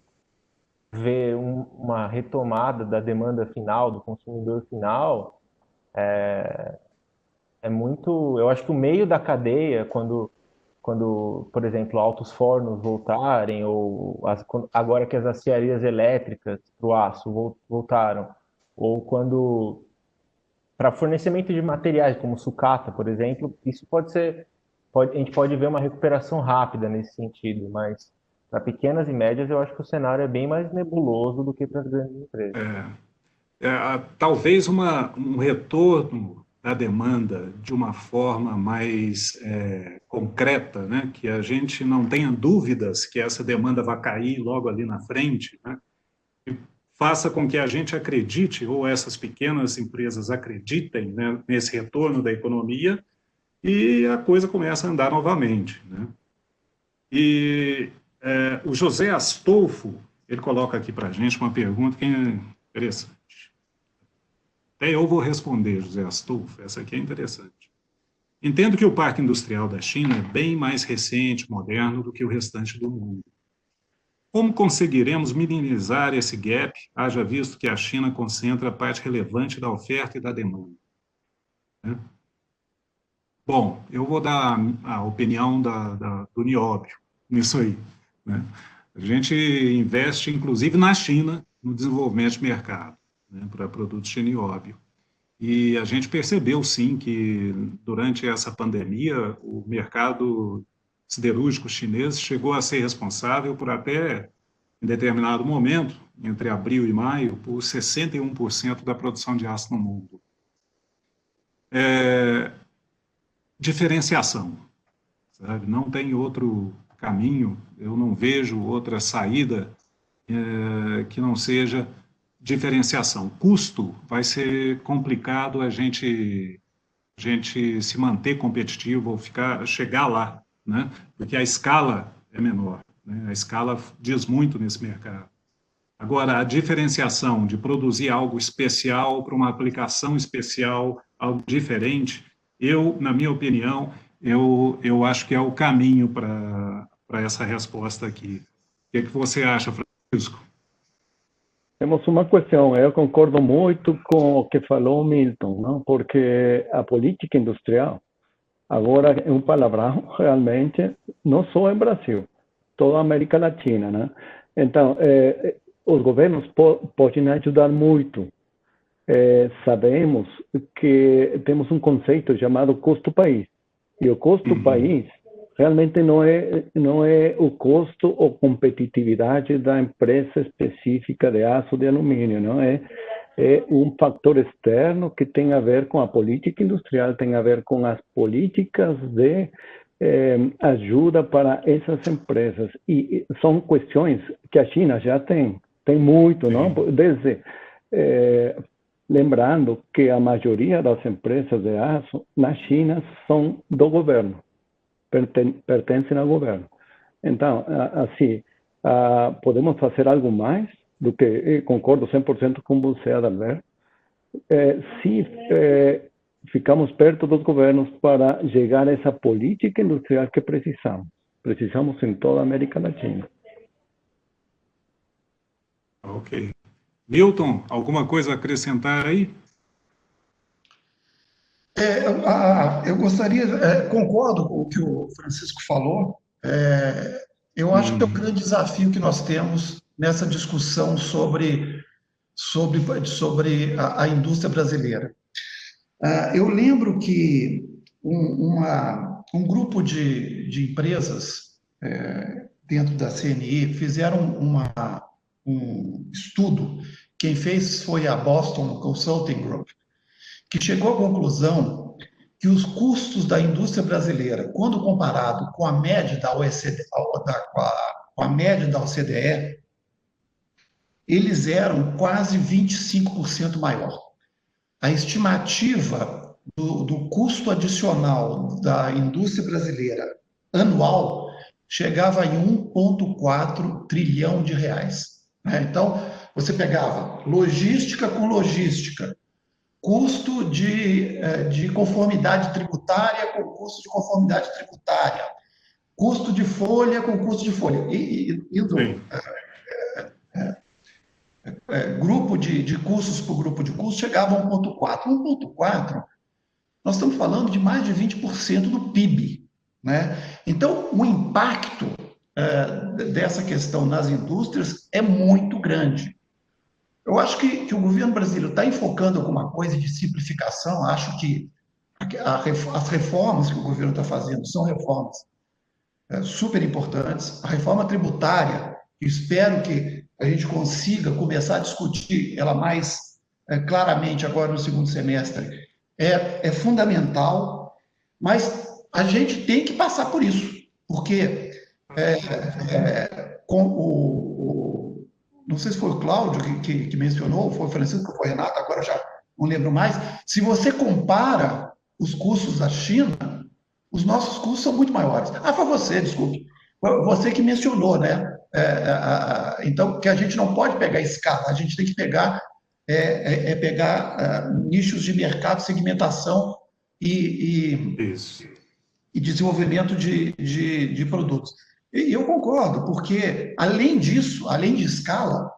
vê uma retomada da demanda final, do consumidor final, eu acho que o meio da cadeia, quando, por exemplo, altos fornos voltarem, ou agora que as aciarias elétricas para o aço voltaram, ou quando, para fornecimento de materiais como sucata, por exemplo, isso a gente pode ver uma recuperação rápida nesse sentido, mas para pequenas e médias eu acho que o cenário é bem mais nebuloso do que para as grandes empresas. Talvez um retorno da demanda de uma forma mais concreta, né? Que a gente não tenha dúvidas que essa demanda vai cair logo ali na frente, né? E faça com que a gente acredite, ou essas pequenas empresas acreditem, né, nesse retorno da economia, e a coisa começa a andar novamente, né? E o José Astolfo, ele coloca aqui para a gente uma pergunta que é interessante. Até eu vou responder, José Astolfo, essa aqui é interessante. Entendo que o parque industrial da China é bem mais recente, moderno do que o restante do mundo. Como conseguiremos minimizar esse gap, haja visto que a China concentra parte relevante da oferta e da demanda? Né? Bom, eu vou dar a opinião do Nióbio nisso aí. Né? A gente investe, inclusive, na China, no desenvolvimento de mercado, né, para produtos de nióbio. E a gente percebeu, sim, que durante essa pandemia, o mercado siderúrgico chinês chegou a ser responsável por até, em determinado momento, entre abril e maio, por 61% da produção de aço no mundo. Diferenciação, sabe? Não tem outro caminho, eu não vejo outra saída que não seja diferenciação. Custo vai ser complicado a gente se manter competitivo ou chegar lá, né? Porque a escala é menor, né? A escala diz muito nesse mercado. Agora, a diferenciação de produzir algo especial para uma aplicação especial, algo diferente, na minha opinião, eu acho que é o caminho para essa resposta aqui. O que você acha, Francisco? Temos uma questão, eu concordo muito com o que falou Milton, não? Porque a política industrial agora é um palavrão realmente, não só em Brasil, toda a América Latina, né? Então, os governos podem ajudar muito. Sabemos que temos um conceito chamado custo-país, e o custo-país realmente não é o custo ou competitividade da empresa específica de aço de alumínio, não é um fator externo que tem a ver com a política industrial, tem a ver com as políticas de ajuda para essas empresas, e são questões que a China já tem muito, não? Desde lembrando que a maioria das empresas de aço na China são do governo, pertencem ao governo. Então, assim, podemos fazer algo mais do que, concordo 100% com você, Adalberto, se ficamos perto dos governos para chegar a essa política industrial que precisamos em toda a América Latina. Ok. Milton, alguma coisa a acrescentar aí? Eu gostaria, concordo com o que o Francisco falou. Eu acho que é o grande desafio que nós temos nessa discussão sobre a indústria brasileira. Eu lembro que um grupo de empresas dentro da CNI fizeram um estudo. Quem fez foi a Boston Consulting Group, que chegou à conclusão que os custos da indústria brasileira, quando comparado com a média da OECD, com a média da OCDE, eles eram quase 25% maior. A estimativa do custo adicional da indústria brasileira anual chegava em 1,4 trilhão de reais. Né? Então, você pegava logística com logística, custo de conformidade tributária com custo de conformidade tributária, custo de folha com custo de folha. Grupo de custos por grupo de custos chegava a 1,4. 1,4, nós estamos falando de mais de 20% do PIB. Né? Então, o impacto dessa questão nas indústrias é muito grande. Eu acho que o governo brasileiro está enfocando alguma coisa de simplificação. Acho que as reformas que o governo está fazendo são reformas super importantes. A reforma tributária, espero que a gente consiga começar a discutir ela mais claramente agora no segundo semestre, é fundamental, mas a gente tem que passar por isso, porque com não sei se foi o Cláudio que mencionou, foi o Francisco, foi o Renato, agora já não lembro mais. Se você compara os custos da China, os nossos custos são muito maiores. Ah, foi você, desculpe. Foi você que mencionou, né? Então, que a gente não pode pegar escala, a gente tem que pegar, nichos de mercado, segmentação Isso. e desenvolvimento de produtos. E eu concordo, porque, além disso, além de escala,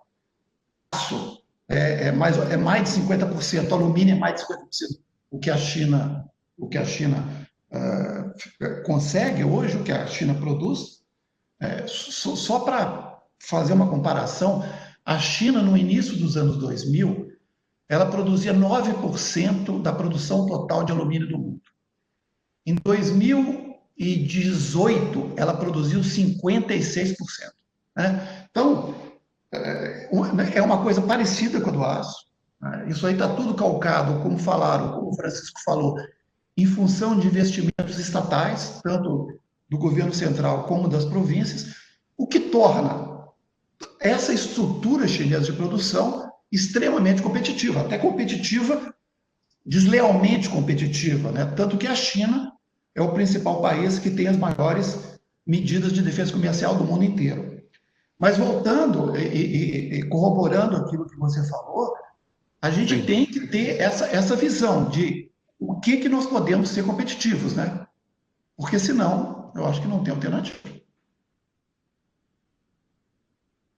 aço é mais de 50%, alumínio é mais de 50%, o que a China consegue hoje, o que a China produz. Só para fazer uma comparação, a China, no início dos anos 2000, ela produzia 9% da produção total de alumínio do mundo. Em 2018, ela produziu 56%. Né? Então, é uma coisa parecida com a do aço. Né? Isso aí está tudo calcado, como falaram, como o Francisco falou, em função de investimentos estatais, tanto do governo central como das províncias, o que torna essa estrutura chinesa de produção extremamente competitiva, até competitiva, deslealmente competitiva, né? Tanto que a China é o principal país que tem as maiores medidas de defesa comercial do mundo inteiro. Mas voltando e corroborando aquilo que você falou, a gente tem que ter essa visão de o que nós podemos ser competitivos, né? Porque senão, eu acho que não tem alternativa.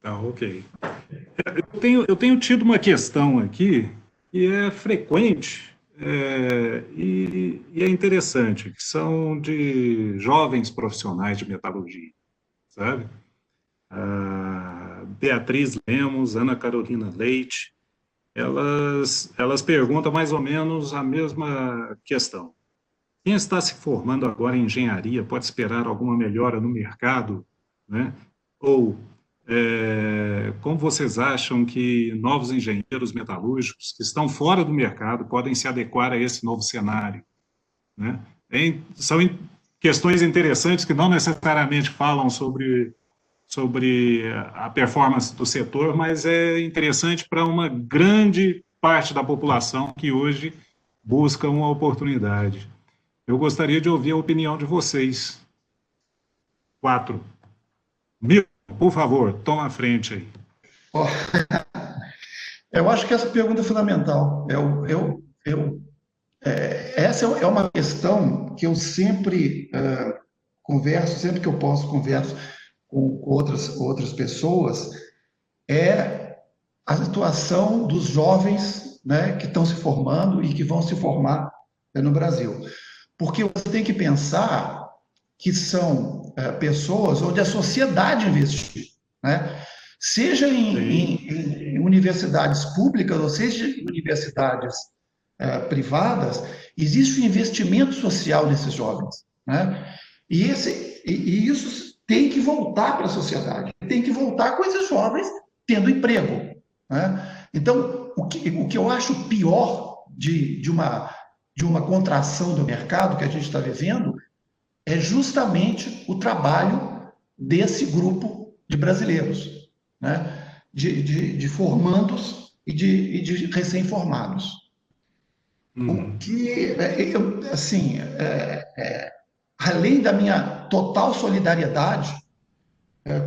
Tá, ok. Eu tenho tido uma questão aqui que é frequente e é interessante, que são de jovens profissionais de metalurgia, sabe? Beatriz Lemos, Ana Carolina Leite, elas perguntam mais ou menos a mesma questão. Quem está se formando agora em engenharia pode esperar alguma melhora no mercado, né? Ou como vocês acham que novos engenheiros metalúrgicos que estão fora do mercado podem se adequar a esse novo cenário, né? São questões interessantes que não necessariamente falam sobre a performance do setor, mas é interessante para uma grande parte da população que hoje busca uma oportunidade. Eu gostaria de ouvir a opinião de vocês. 4. Milton, por favor, toma a frente aí. Eu acho que essa pergunta é fundamental. Essa é uma questão que eu sempre converso, sempre que eu posso converso com outras pessoas, é a situação dos jovens, né, que estão se formando e que vão se formar no Brasil. Porque você tem que pensar que são pessoas onde a sociedade investiu, né? Seja em universidades públicas ou seja em universidades privadas, existe um investimento social nesses jovens, né? E isso tem que voltar para a sociedade, tem que voltar com esses jovens tendo emprego, né? Então, o que eu acho pior de uma contração do mercado que a gente está vivendo é justamente o trabalho desse grupo de brasileiros, né? de formandos e de recém-formados. O que, assim, além da minha total solidariedade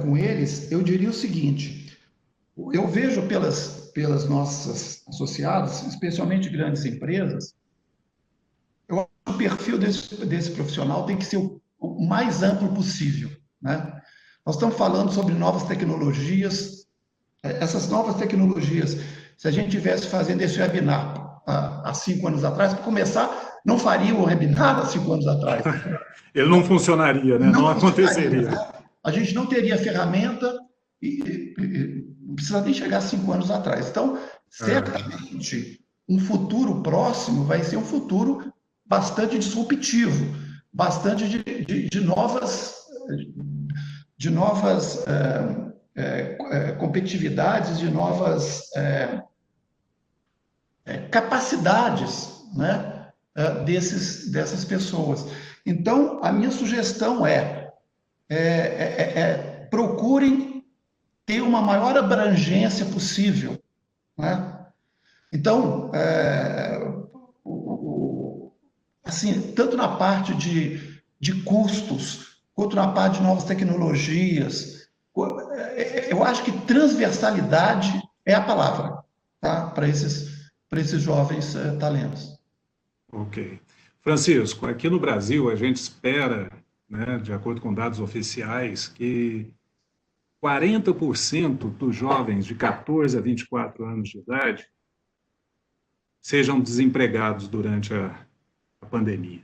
com eles, eu diria o seguinte: eu vejo pelas nossas associadas, especialmente grandes empresas, eu acho que o perfil desse profissional tem que ser o mais amplo possível, né? Nós estamos falando sobre novas tecnologias. Essas novas tecnologias, se a gente tivesse fazendo esse webinar há 5 anos atrás, para começar, não faria o webinar há 5 anos atrás. Ele não funcionaria, né? Não aconteceria. A gente não teria ferramenta e não precisa nem chegar a 5 anos atrás. Então, certamente, um futuro próximo vai ser um futuro bastante disruptivo, bastante de novas competitividades, de novas capacidades, né, dessas pessoas. Então, a minha sugestão procurem ter uma maior abrangência possível, né? Então, assim, tanto na parte de custos, quanto na parte de novas tecnologias, eu acho que transversalidade é a palavra, tá? Para esses jovens talentos. Ok. Francisco, aqui no Brasil a gente espera, né, de acordo com dados oficiais, que 40% dos jovens de 14 a 24 anos de idade sejam desempregados durante a pandemia.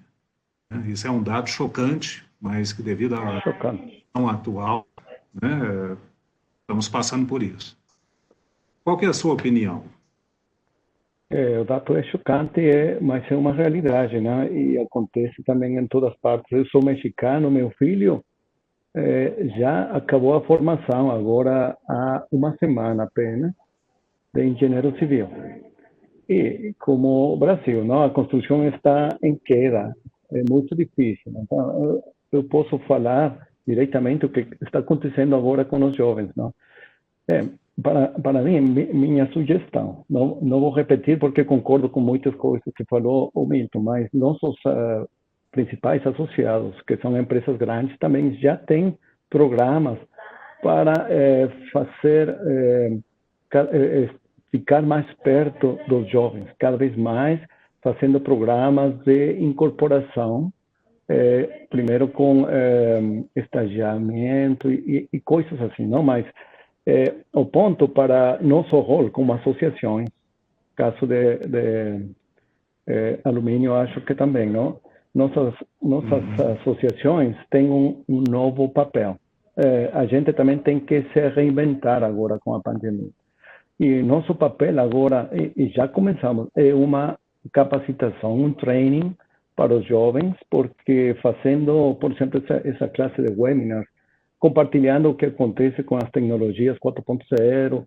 Isso é um dado chocante, mas que devido à situação atual, né, estamos passando por isso. Qual que é a sua opinião? O dado é chocante, mas é uma realidade, né? E acontece também em todas partes. Eu sou mexicano, meu filho já acabou a formação, agora há uma semana apenas, de engenheiro civil. E como o Brasil, não? A construção está em queda, é muito difícil. Então, eu posso falar diretamente o que está acontecendo agora com os jovens, não? Para mim, minha sugestão, não vou repetir porque concordo com muitas coisas que falou o Milton, mas nossos principais associados, que são empresas grandes, também já têm programas para fazer ficar mais perto dos jovens, cada vez mais fazendo programas de incorporação, primeiro com estagiamento e coisas assim, não? Mas o ponto para nosso rol como associações, caso de alumínio, acho que também, não? Nossas associações têm um novo papel. A gente também tem que se reinventar agora com a pandemia. E nosso papel agora, e já começamos, é uma capacitação, um training para os jovens, porque fazendo, por exemplo, essa classe de webinars, compartilhando o que acontece com as tecnologias 4.0,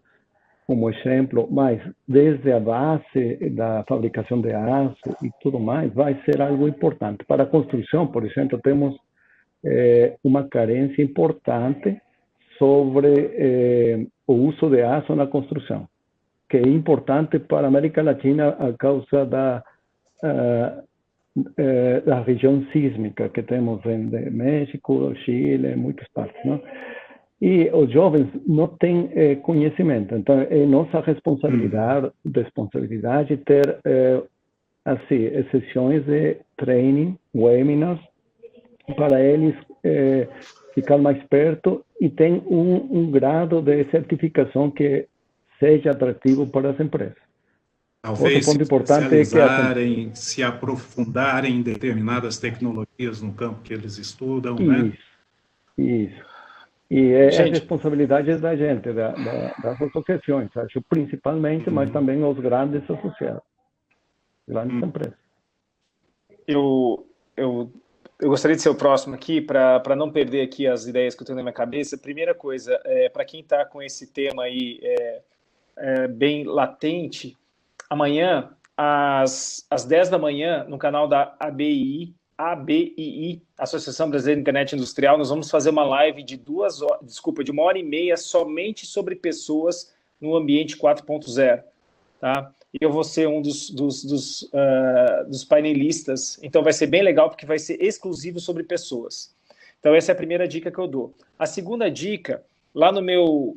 como exemplo, mas desde a base da fabricação de aço e tudo mais, vai ser algo importante. Para a construção, por exemplo, temos uma carência importante sobre o uso de aço na construção, que é importante para a América Latina a causa da região sísmica que temos em México, Chile, muitas partes, não? E os jovens não têm conhecimento, então é nossa responsabilidade ter assim, sessões de training, webinars, para eles ficar mais perto e tem um grado de certificação que seja atrativo para as empresas. Talvez se especializarem, se aprofundarem em determinadas tecnologias no campo que eles estudam, né? Isso. E a responsabilidade da gente, das associações, acho, principalmente, mas também os grandes associados, grandes empresas. Eu gostaria de ser o próximo aqui, para não perder aqui as ideias que eu tenho na minha cabeça. Primeira coisa, para quem está com esse tema aí bem latente, amanhã, às 10 da manhã, no canal da ABII, Associação Brasileira de Internet Industrial, nós vamos fazer uma live de 1h30 somente sobre pessoas no ambiente 4.0, tá? E eu vou ser um dos painelistas, então vai ser bem legal, porque vai ser exclusivo sobre pessoas. Então essa é a primeira dica que eu dou. A segunda dica, lá no meu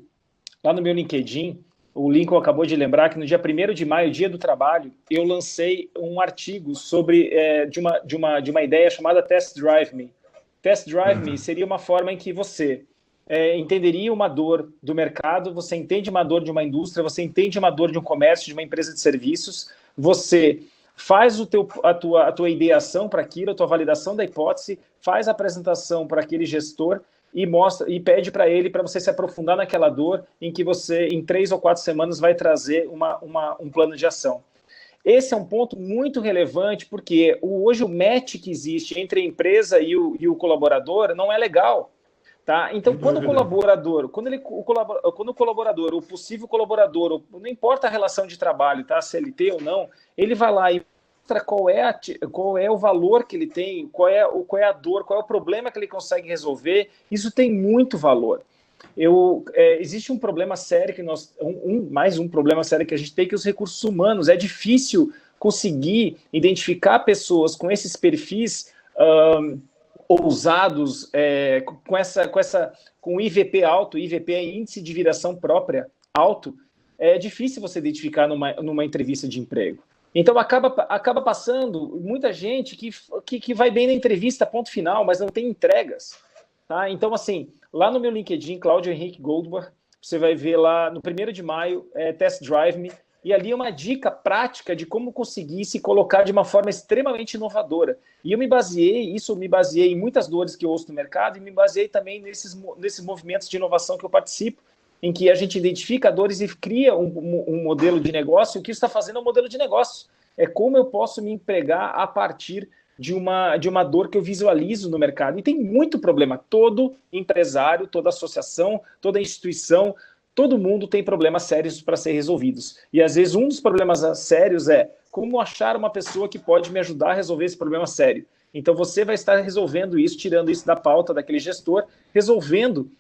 LinkedIn, o Lincoln acabou de lembrar que no dia 1º de maio, Dia do Trabalho, eu lancei um artigo sobre de uma ideia chamada Test Drive Me. Test Drive Me seria uma forma em que você entenderia uma dor do mercado, você entende uma dor de uma indústria, você entende uma dor de um comércio, de uma empresa de serviços, você faz a tua ideação para aquilo, a tua validação da hipótese, faz a apresentação para aquele gestor e mostra e pede para ele, para você se aprofundar naquela dor, em que você, em 3 ou 4 semanas, vai trazer um plano de ação. Esse é um ponto muito relevante, porque hoje o match que existe entre a empresa e o colaborador não é legal. Tá? Então, quando o colaborador, o possível colaborador, não importa a relação de trabalho, tá? CLT ou não, ele vai lá e mostra qual é o valor que ele tem, qual é a dor, qual é o problema que ele consegue resolver. Isso tem muito valor. existe um problema sério que mais um problema sério que a gente tem, que os recursos humanos, é difícil conseguir identificar pessoas com esses perfis ousados, com IVP alto. IVP é índice de viração própria alto. É difícil você identificar numa entrevista de emprego. Então acaba passando muita gente que vai bem na entrevista, ponto final, mas não tem entregas. Tá? Então, assim, lá no meu LinkedIn, Cláudio Henrique Goldberg, você vai ver lá no 1º de maio, Test Drive Me, e ali é uma dica prática de como conseguir se colocar de uma forma extremamente inovadora. E eu me baseei em muitas dores que eu ouço no mercado, e me baseei também nesses movimentos de inovação que eu participo, em que a gente identifica dores e cria um modelo de negócio. O que está fazendo é um modelo de negócio. É como eu posso me empregar a partir de uma dor que eu visualizo no mercado. E tem muito problema. Todo empresário, toda associação, toda instituição, todo mundo tem problemas sérios para ser resolvidos. E às vezes um dos problemas sérios é como achar uma pessoa que pode me ajudar a resolver esse problema sério. Então você vai estar resolvendo isso, tirando isso da pauta daquele gestor, resolvendo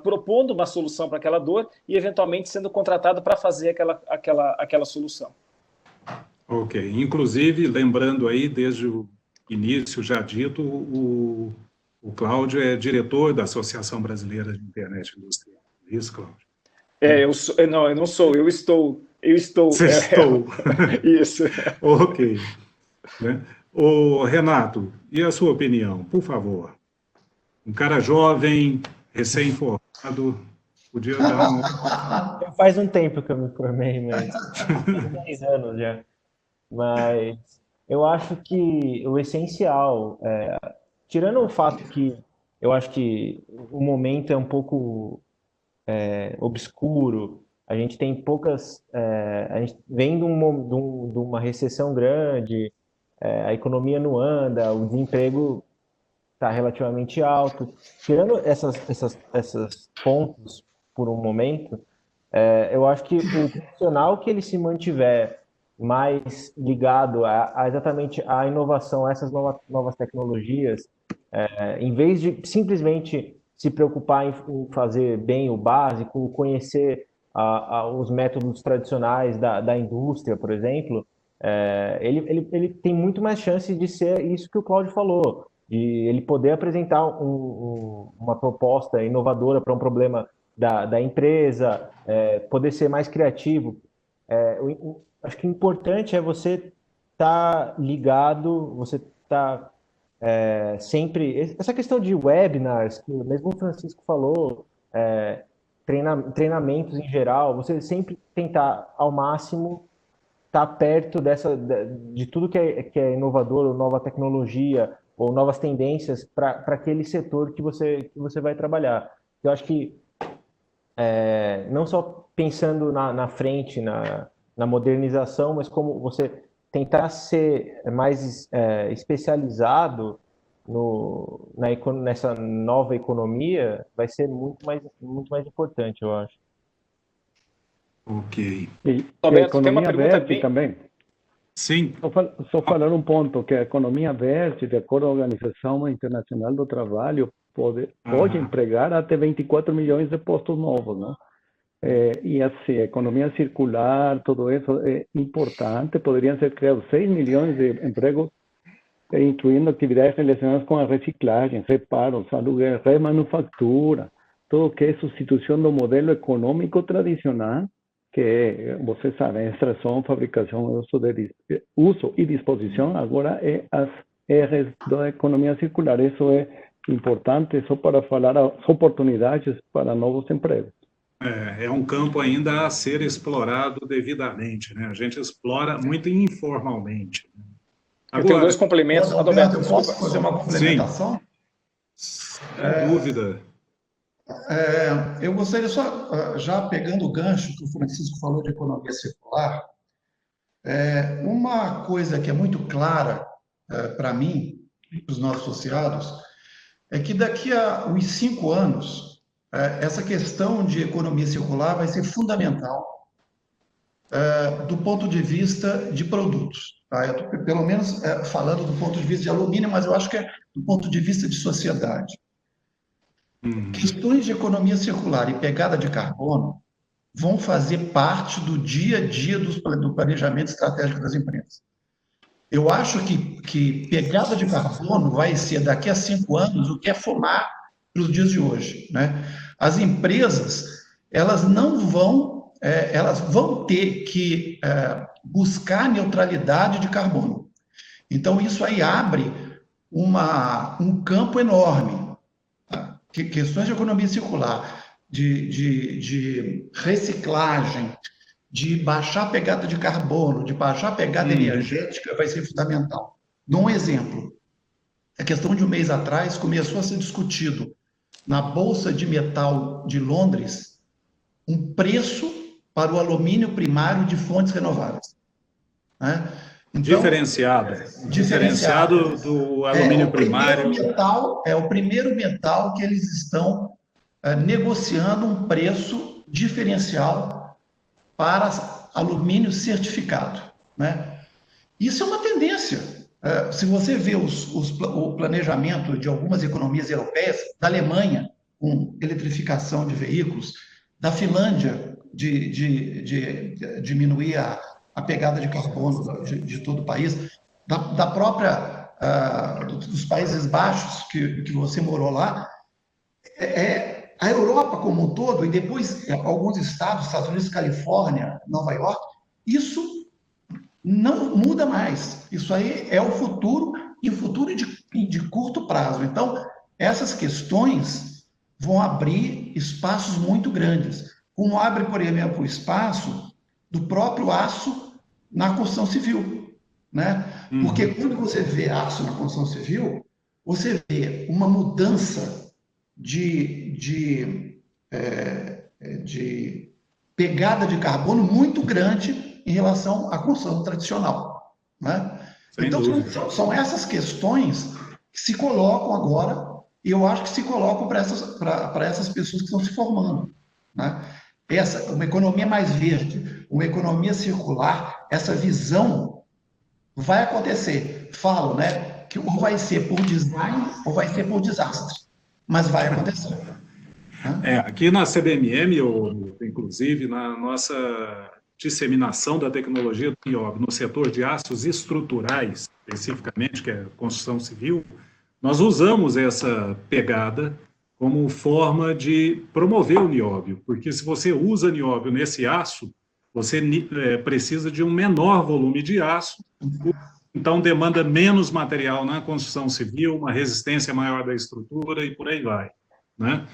propondo uma solução para aquela dor e eventualmente sendo contratado para fazer aquela solução. Ok. Inclusive, lembrando aí, desde o início já dito, o Cláudio é diretor da Associação Brasileira de Internet Industrial. Isso, Cláudio? Eu não sou, eu estou. Você estou. Isso. Ok. Ô, Renato, e a sua opinião, por favor? Um cara jovem, recém-formado, podia dar um... Faz um tempo que eu me formei, mas faz 10 anos já. Mas eu acho que o essencial, tirando o fato que eu acho que o momento é um pouco obscuro, a gente tem poucas... a gente vem de uma recessão grande, a economia não anda, o desemprego está relativamente alto. Tirando esses pontos por um momento, eu acho que o profissional que ele se mantiver mais ligado exatamente à inovação, a essas novas tecnologias, em vez de simplesmente se preocupar em fazer bem o básico, conhecer os métodos tradicionais da indústria, por exemplo, ele tem muito mais chance de ser isso que o Cláudio falou, de ele poder apresentar uma proposta inovadora para um problema da empresa, poder ser mais criativo. Acho que o importante é você estar ligado, você estar sempre... Essa questão de webinars, que mesmo o Francisco falou, treinamentos em geral, você sempre tentar ao máximo estar perto de tudo que é inovador, ou nova tecnologia, ou novas tendências para aquele setor que você vai trabalhar. Eu acho que não só pensando na frente, na modernização, mas como você tentar ser mais especializado nessa nova economia vai ser muito mais importante, eu acho. Ok. E a economia verde também. Sim. Só falar um ponto, que a economia verde, de acordo com a Organização Internacional do Trabalho, pode empregar até 24 milhões de postos novos, não? E assim, a economia circular, tudo isso é importante. Poderiam ser criados 6 milhões de empregos, incluindo atividades relacionadas com a reciclagem, reparos, aluguel, remanufatura, tudo que é substituição do modelo econômico tradicional, que vocês sabem, extração, fabricação, uso e disposição, agora é as R's da economia circular. Isso é importante, só para falar as oportunidades para novos empregos. É um campo ainda a ser explorado devidamente, né? A gente explora muito informalmente. Agora, eu tenho 2 complementos. Adalberto, eu posso fazer uma complementação? Sim, sem dúvida. Eu gostaria só, já pegando o gancho que o Francisco falou de economia circular, uma coisa que é muito clara para mim e para os nossos associados é que daqui a uns 5 anos, essa questão de economia circular vai ser fundamental do ponto de vista de produtos. Tá? Eu estou, pelo menos, falando do ponto de vista de alumínio, mas eu acho que é do ponto de vista de sociedade. Questões de economia circular e pegada de carbono vão fazer parte do dia a dia do planejamento estratégico das empresas. Eu acho que pegada de carbono vai ser, daqui a 5 anos, o que é fumar nos dias de hoje, né? As empresas, elas vão ter que buscar neutralidade de carbono. Então, isso aí abre um campo enorme. Tá? Questões de economia circular, de reciclagem, de baixar a pegada de carbono, de baixar a pegada energética, vai ser fundamental. Dou um exemplo. A questão de um mês atrás começou a ser discutido na Bolsa de Metal de Londres um preço para o alumínio primário de fontes renováveis. Né? Então, diferenciado do alumínio primário. É o primeiro metal que eles estão negociando um preço diferencial para alumínio certificado. Né? Isso é uma tendência. Se você vê o planejamento de algumas economias europeias, da Alemanha, com eletrificação de veículos, da Finlândia, de diminuir a pegada de carbono de todo o país, da própria dos Países Baixos, que você morou lá, a Europa como um todo, e depois alguns estados, Estados Unidos, Califórnia, Nova York, isso não muda mais. Isso aí é o futuro, e futuro de curto prazo. Então, essas questões vão abrir espaços muito grandes, como abre, por exemplo, o espaço do próprio aço na construção civil, né? Porque quando você vê aço na construção civil, você vê uma mudança de pegada de carbono muito grande em relação à construção tradicional, né? Então, são essas questões que se colocam agora, e eu acho que se colocam para essas pessoas que estão se formando, né? Uma economia mais verde, uma economia circular, essa visão vai acontecer. Falo, né, que ou vai ser por design ou vai ser por desastre, mas vai acontecer. Né? Aqui na CBMM, inclusive, na nossa disseminação da tecnologia do nióbio no setor de aços estruturais, especificamente, que é construção civil, nós usamos essa pegada como forma de promover o nióbio, porque se você usa nióbio nesse aço, você precisa de um menor volume de aço, então demanda menos material na construção civil, uma resistência maior da estrutura e por aí vai, né?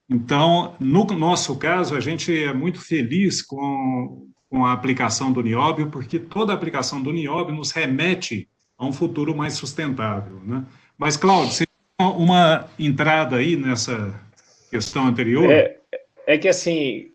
Então, no nosso caso, a gente é muito feliz com a aplicação do nióbio, porque toda a aplicação do nióbio nos remete a um futuro mais sustentável, né? Mas, Cláudio, você tem uma entrada aí nessa questão anterior? É que, assim,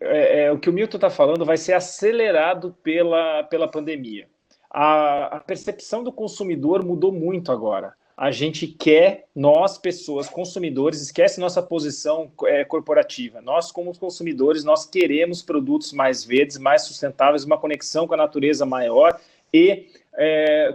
o que o Milton está falando vai ser acelerado pela pandemia. A percepção do consumidor mudou muito agora. A gente quer, nós, pessoas, consumidores, esquece nossa posição corporativa. Nós, como consumidores, nós queremos produtos mais verdes, mais sustentáveis, uma conexão com a natureza maior e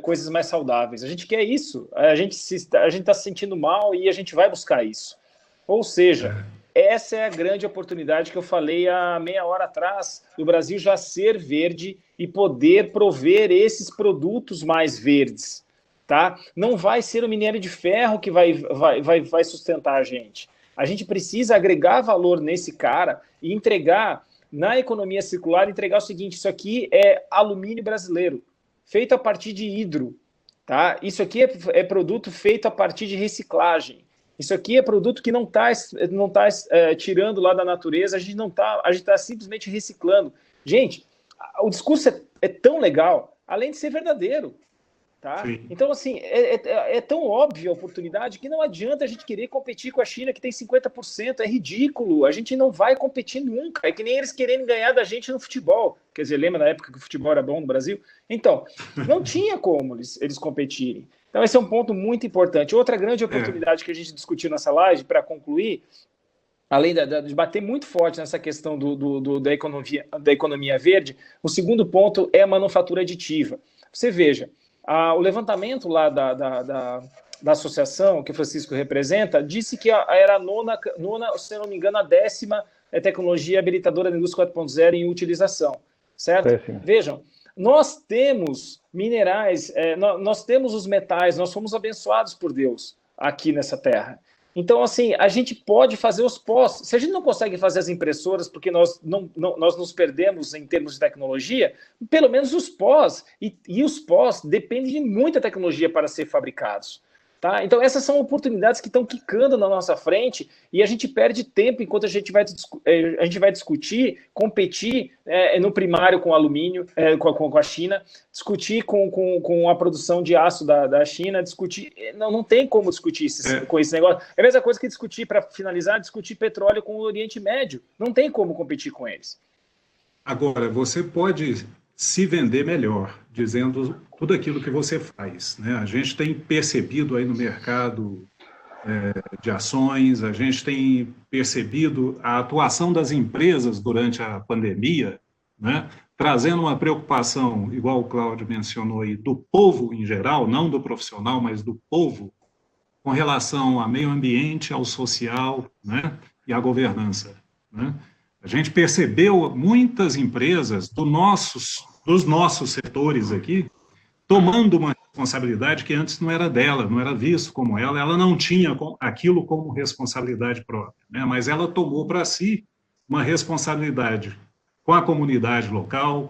coisas mais saudáveis. A gente quer isso. A gente está se sentindo mal e a gente vai buscar isso. Ou seja, essa é a grande oportunidade que eu falei há meia hora atrás, do Brasil já ser verde e poder prover esses produtos mais verdes. Tá? Não vai ser o minério de ferro que vai sustentar a gente. A gente precisa agregar valor nesse cara e entregar, na economia circular, entregar o seguinte: isso aqui é alumínio brasileiro, feito a partir de hidro. Tá? Isso aqui é produto feito a partir de reciclagem. Isso aqui é produto que não tá tirando lá da natureza, a gente está simplesmente reciclando. Gente, o discurso é tão legal, além de ser verdadeiro. Tá? Então, assim, é tão óbvia a oportunidade que não adianta a gente querer competir com a China, que tem 50%, é ridículo, a gente não vai competir nunca, é que nem eles querendo ganhar da gente no futebol, quer dizer, lembra da época que o futebol era bom no Brasil? Então, não tinha como eles competirem. Então, esse é um ponto muito importante. Outra grande oportunidade que a gente discutiu nessa live, para concluir, além de bater muito forte nessa questão da economia verde, o segundo ponto é a manufatura aditiva. Você veja, o levantamento lá da associação que o Francisco representa disse que era a nona, se não me engano, a 10ª tecnologia habilitadora da indústria 4.0 em utilização, certo? Vejam, nós temos minerais, nós temos os metais, nós fomos abençoados por Deus aqui nessa terra. Então, assim, a gente pode fazer os pós. Se a gente não consegue fazer as impressoras porque nós nos perdemos em termos de tecnologia, pelo menos os pós. E os pós dependem de muita tecnologia para ser fabricados. Tá? Então, essas são oportunidades que estão quicando na nossa frente e a gente perde tempo enquanto a gente vai discutir, competir no primário com alumínio, com a China, discutir com a produção de aço da China, discutir... Não tem como discutir com esse negócio. É a mesma coisa que discutir, para finalizar, discutir petróleo com o Oriente Médio. Não tem como competir com eles. Agora, você pode se vender melhor, dizendo tudo aquilo que você faz, né? A gente tem percebido aí no mercado de ações, a gente tem percebido a atuação das empresas durante a pandemia, né? Trazendo uma preocupação, igual o Cláudio mencionou aí, do povo em geral, não do profissional, mas do povo, com relação ao meio ambiente, ao social, né? E à governança, né? A gente percebeu muitas empresas dos nossos setores aqui tomando uma responsabilidade que antes não era dela, não era visto como ela não tinha aquilo como responsabilidade própria, né? Mas ela tomou para si uma responsabilidade com a comunidade local,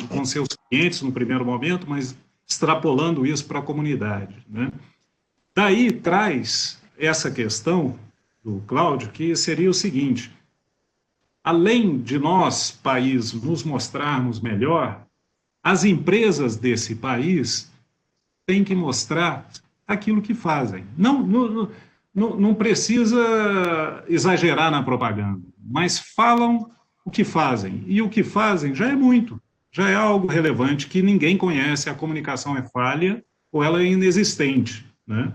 com seus clientes no primeiro momento, mas extrapolando isso para a comunidade, né? Daí traz essa questão do Cláudio, que seria o seguinte: além de nós, país, nos mostrarmos melhor, as empresas desse país têm que mostrar aquilo que fazem. Não precisa exagerar na propaganda, mas falam o que fazem. E o que fazem já é muito, já é algo relevante que ninguém conhece, a comunicação é falha ou ela é inexistente, né?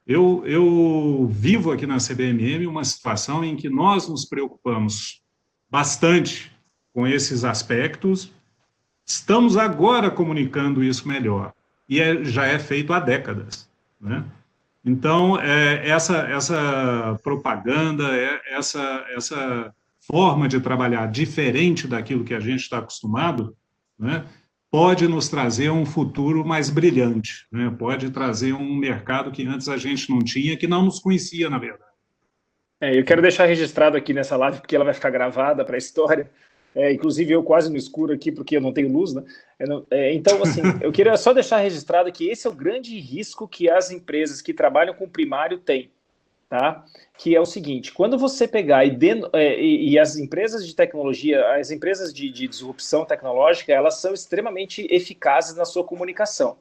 Eu vivo aqui na CBMM uma situação em que nós nos preocupamos bastante com esses aspectos, estamos agora comunicando isso melhor, e já é feito há décadas, né? Então, essa propaganda, essa forma de trabalhar diferente daquilo que a gente está acostumado, né, pode nos trazer um futuro mais brilhante, né? Pode trazer um mercado que antes a gente não tinha, que não nos conhecia, na verdade. Eu quero deixar registrado aqui nessa live, porque ela vai ficar gravada para a história. Inclusive, eu quase no escuro aqui, porque eu não tenho luz, né? Então, assim, eu queria só deixar registrado que esse é o grande risco que as empresas que trabalham com primário têm, tá? Que é o seguinte: quando você pegar e as empresas de tecnologia, as empresas de disrupção tecnológica, elas são extremamente eficazes na sua comunicação,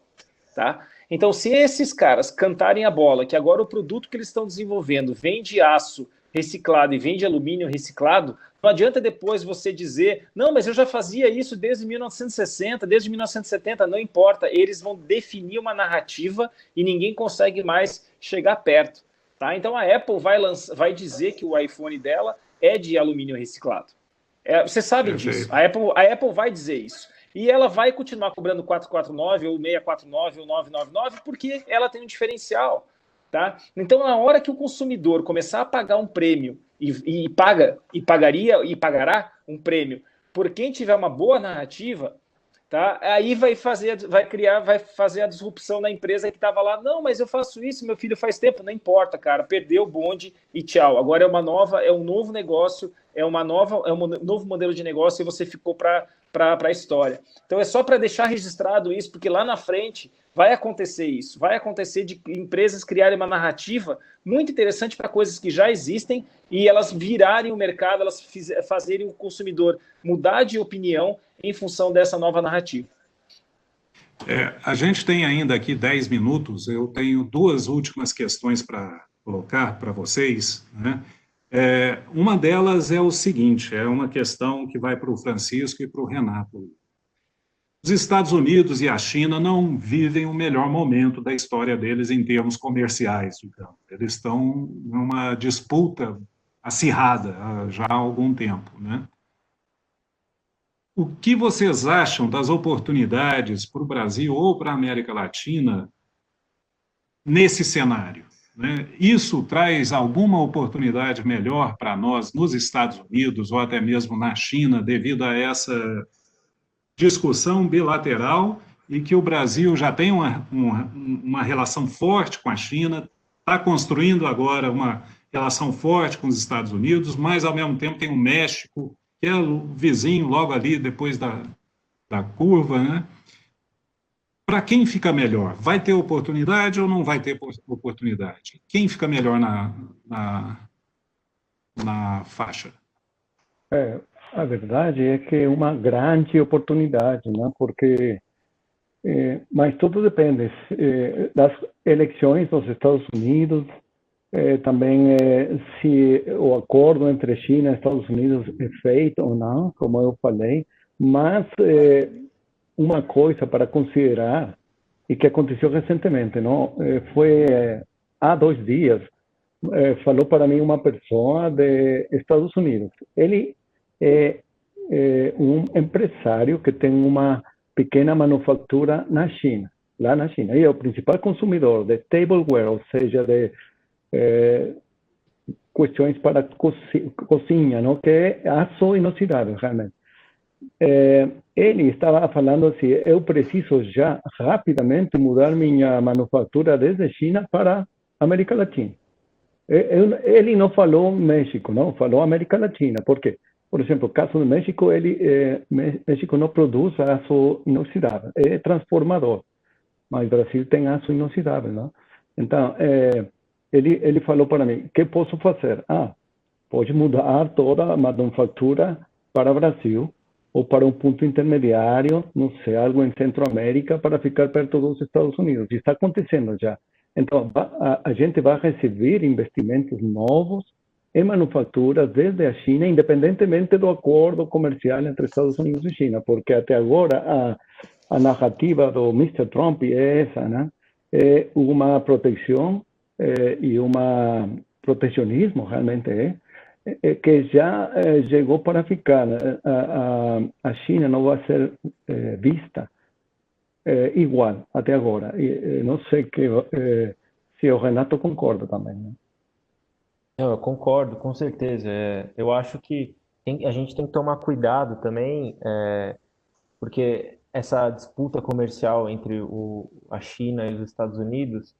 tá? Então, se esses caras cantarem a bola, que agora o produto que eles estão desenvolvendo vem de aço reciclado e vem de alumínio reciclado, não adianta depois você dizer, não, mas eu já fazia isso desde 1960, desde 1970, não importa, eles vão definir uma narrativa e ninguém consegue mais chegar perto, tá? Então, a Apple vai dizer que o iPhone dela é de alumínio reciclado. Vocês sabem disso, a Apple vai dizer isso. E ela vai continuar cobrando 449, ou 649, ou 999, porque ela tem um diferencial, tá? Então, na hora que o consumidor começar a pagar um prêmio, e pagará um prêmio por quem tiver uma boa narrativa, tá? Aí vai fazer a disrupção na empresa que estava lá. Não, mas eu faço isso, meu filho faz tempo. Não importa, cara, perdeu o bonde e tchau. Agora é um novo negócio, é um novo modelo de negócio e você ficou para a história. Então é só para deixar registrado isso, porque lá na frente vai acontecer isso, vai acontecer de empresas criarem uma narrativa muito interessante para coisas que já existem e elas virarem o mercado, elas fazerem o consumidor mudar de opinião em função dessa nova narrativa. A gente tem ainda aqui 10 minutos, eu tenho duas últimas questões para colocar para vocês, né? Uma delas é o seguinte, é uma questão que vai para o Francisco e para o Renato. Os Estados Unidos e a China não vivem o melhor momento da história deles em termos comerciais, digamos. Eles estão numa disputa acirrada já há algum tempo, né? O que vocês acham das oportunidades para o Brasil ou para a América Latina nesse cenário, né? Isso traz alguma oportunidade melhor para nós nos Estados Unidos ou até mesmo na China, devido a essa discussão bilateral e que o Brasil já tem uma relação forte com a China, está construindo agora uma relação forte com os Estados Unidos, mas, ao mesmo tempo, tem o México, que é o vizinho logo ali, depois da curva, né? Para quem fica melhor? Vai ter oportunidade ou não vai ter oportunidade? Quem fica melhor na faixa? A verdade é que é uma grande oportunidade, né? Porque, mas tudo depende das eleições dos Estados Unidos, também se o acordo entre China e Estados Unidos é feito ou não, como eu falei, mas uma coisa para considerar, e que aconteceu recentemente, não? Foi há 2 dias, falou para mim uma pessoa de Estados Unidos. Ele é um empresário que tem uma pequena manufatura na China, lá na China. E é o principal consumidor de tableware, ou seja, de questões para cozinha, não? Que é aço inoxidável, realmente. Ele estava falando assim, eu preciso já rapidamente mudar minha manufatura desde China para América Latina. Ele não falou México, não, falou América Latina. Por quê? Por exemplo, no caso do México, México não produz aço inoxidável, é transformador, mas o Brasil tem aço inoxidável, não? Então, ele falou para mim, o que posso fazer? Pode mudar toda a manufatura para o Brasil, ou para um ponto intermediário, não sei, algo em Centro-América, para ficar perto dos Estados Unidos. E está acontecendo já. Então, a gente vai receber investimentos novos em manufaturas desde a China, independentemente do acordo comercial entre Estados Unidos e China, porque até agora a narrativa do Mr. Trump é essa, né? É uma proteção e um protecionismo, realmente que já chegou para ficar. A China não vai ser vista igual até agora. Não sei se o Renato concorda também, né? Eu concordo, com certeza. Eu acho que a gente tem que tomar cuidado também, porque essa disputa comercial entre a China e os Estados Unidos,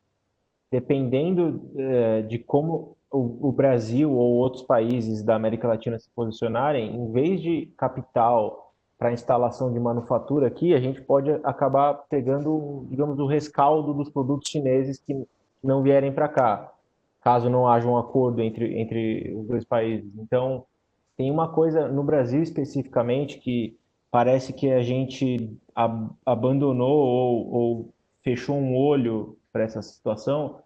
dependendo de como o Brasil ou outros países da América Latina se posicionarem, em vez de capital para instalação de manufatura aqui, a gente pode acabar pegando, digamos, o rescaldo dos produtos chineses que não vierem para cá, caso não haja um acordo entre os dois países. Então, tem uma coisa no Brasil especificamente que parece que a gente abandonou ou fechou um olho para essa situação,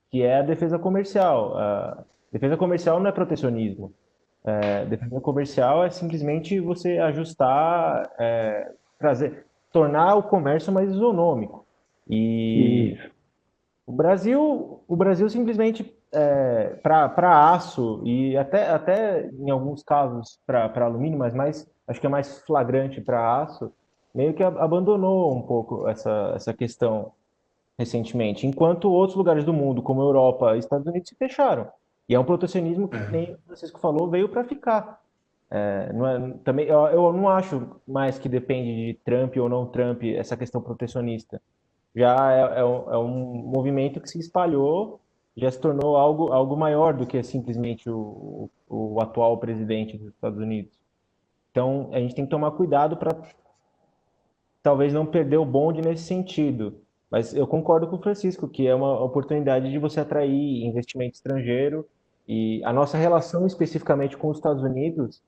que é a defesa comercial. A defesa comercial não é protecionismo. Defesa comercial é simplesmente você ajustar, tornar o comércio mais isonômico. E o Brasil simplesmente, para aço e até em alguns casos para alumínio, mas acho que é mais flagrante para aço, meio que abandonou um pouco essa questão recentemente, enquanto outros lugares do mundo, como a Europa e Estados Unidos, se fecharam. E é um protecionismo que, nem o Francisco falou, veio para ficar. Também, eu não acho mais que depende de Trump ou não Trump essa questão protecionista. Já é um movimento que se espalhou, já se tornou algo maior do que simplesmente o atual presidente dos Estados Unidos. Então, a gente tem que tomar cuidado para talvez não perder o bonde nesse sentido. Mas eu concordo com o Francisco, que é uma oportunidade de você atrair investimento estrangeiro, e a nossa relação especificamente com os Estados Unidos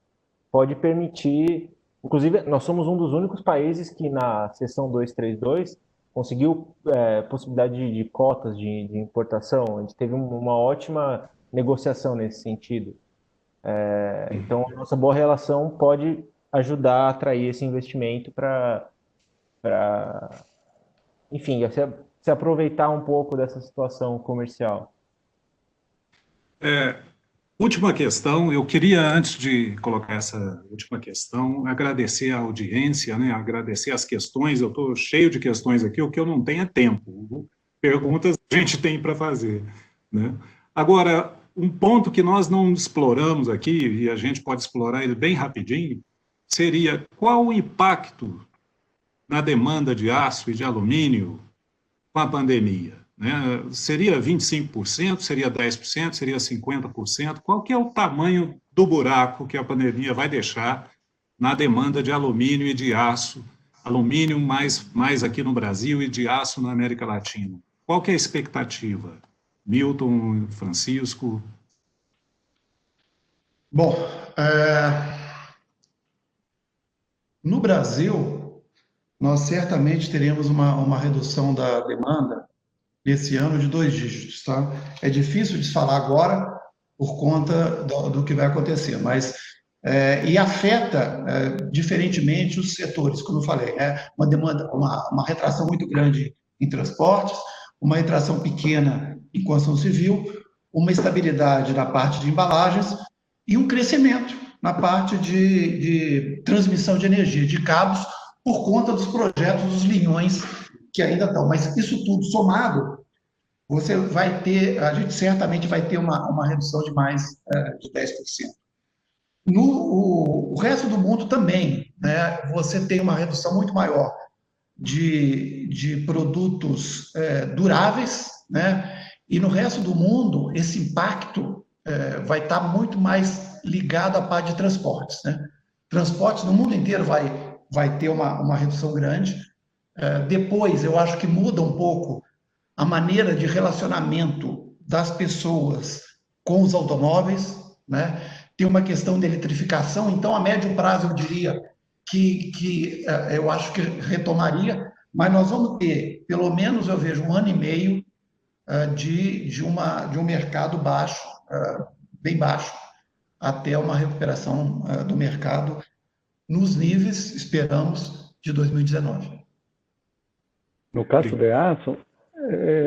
pode permitir, inclusive nós somos um dos únicos países que na seção 232 conseguiu possibilidade de cotas de importação. A gente teve uma ótima negociação nesse sentido. Então a nossa boa relação pode ajudar a atrair esse investimento para enfim, se aproveitar um pouco dessa situação comercial. Última questão, eu queria, antes de colocar essa última questão, agradecer a audiência, né? Agradecer as questões. Eu estou cheio de questões aqui, o que eu não tenho é tempo. perguntas a gente tem para fazer, né? Agora, um ponto que nós não exploramos aqui, e a gente pode explorar ele bem rapidinho, seria qual o impacto na demanda de aço e de alumínio com a pandemia, né? Seria 25%, seria 10%, seria 50%? Qual que é o tamanho do buraco que a pandemia vai deixar na demanda de alumínio e de aço? Alumínio mais aqui no Brasil e de aço na América Latina. Qual que é a expectativa? Milton, Francisco? Bom, no Brasil, nós certamente teremos uma redução da demanda nesse ano de 2 dígitos, tá? É difícil de falar agora por conta do que vai acontecer, mas e afeta diferentemente os setores, como eu falei, né? Uma demanda, uma retração muito grande em transportes, uma retração pequena em construção civil, uma estabilidade na parte de embalagens e um crescimento na parte de transmissão de energia, de cabos, por conta dos projetos dos linhões que ainda estão. Mas isso tudo somado, você vai ter, a gente certamente vai ter uma redução de mais de 10%. O resto do mundo também, né? Você tem uma redução muito maior de produtos duráveis, né? E no resto do mundo, esse impacto vai estar muito mais ligado à parte de transportes, né? Transportes no mundo inteiro vai ter uma redução grande. Depois, eu acho que muda um pouco a maneira de relacionamento das pessoas com os automóveis, né? Tem uma questão de eletrificação, então, a médio prazo, eu diria que eu acho que retomaria, mas nós vamos ter, pelo menos eu vejo, 1 ano e meio de um mercado baixo, bem baixo, até uma recuperação do mercado nos níveis, esperamos, de 2019. No caso de aço,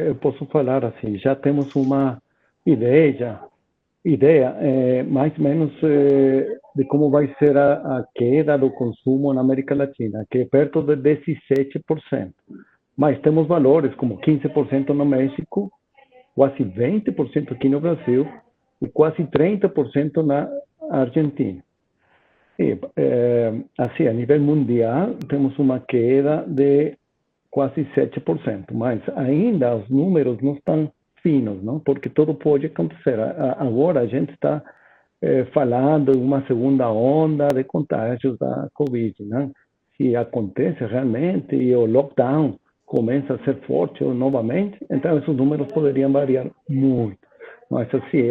eu posso falar assim, já temos uma ideia mais ou menos de como vai ser a queda do consumo na América Latina, que é perto de 17%. Mas temos valores como 15% no México, quase 20% aqui no Brasil e quase 30% na Argentina. E, assim, a nível mundial, temos uma queda de quase 7%, mas ainda os números não estão finos, não? Porque tudo pode acontecer. Agora a gente está falando de uma segunda onda de contágios da Covid, né? Se acontece realmente e o lockdown começa a ser forte novamente, então esses números poderiam variar muito. Mas assim,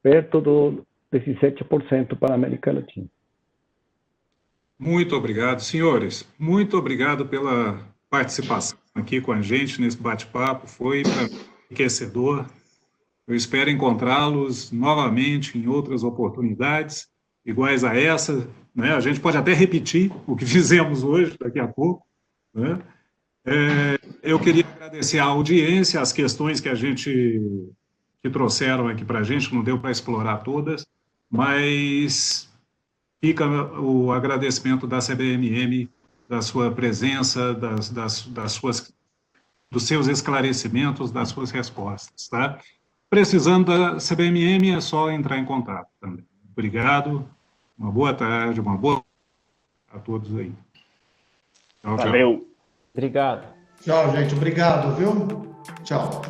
perto do 17% para a América Latina. Muito obrigado, senhores. Muito obrigado pela participação aqui com a gente nesse bate-papo. Foi enriquecedor. Eu espero encontrá-los novamente em outras oportunidades iguais a essa, né? A gente pode até repetir o que fizemos hoje, daqui a pouco, né? Eu queria agradecer a audiência, as questões que trouxeram aqui para a gente, não deu para explorar todas, mas fica o agradecimento da CBMM, da sua presença, dos seus esclarecimentos, das suas respostas, tá? Precisando da CBMM, é só entrar em contato também. Obrigado, uma boa tarde, uma boa a todos aí. Tchau, tchau. Valeu. Obrigado. Tchau, gente. Obrigado, viu? Tchau.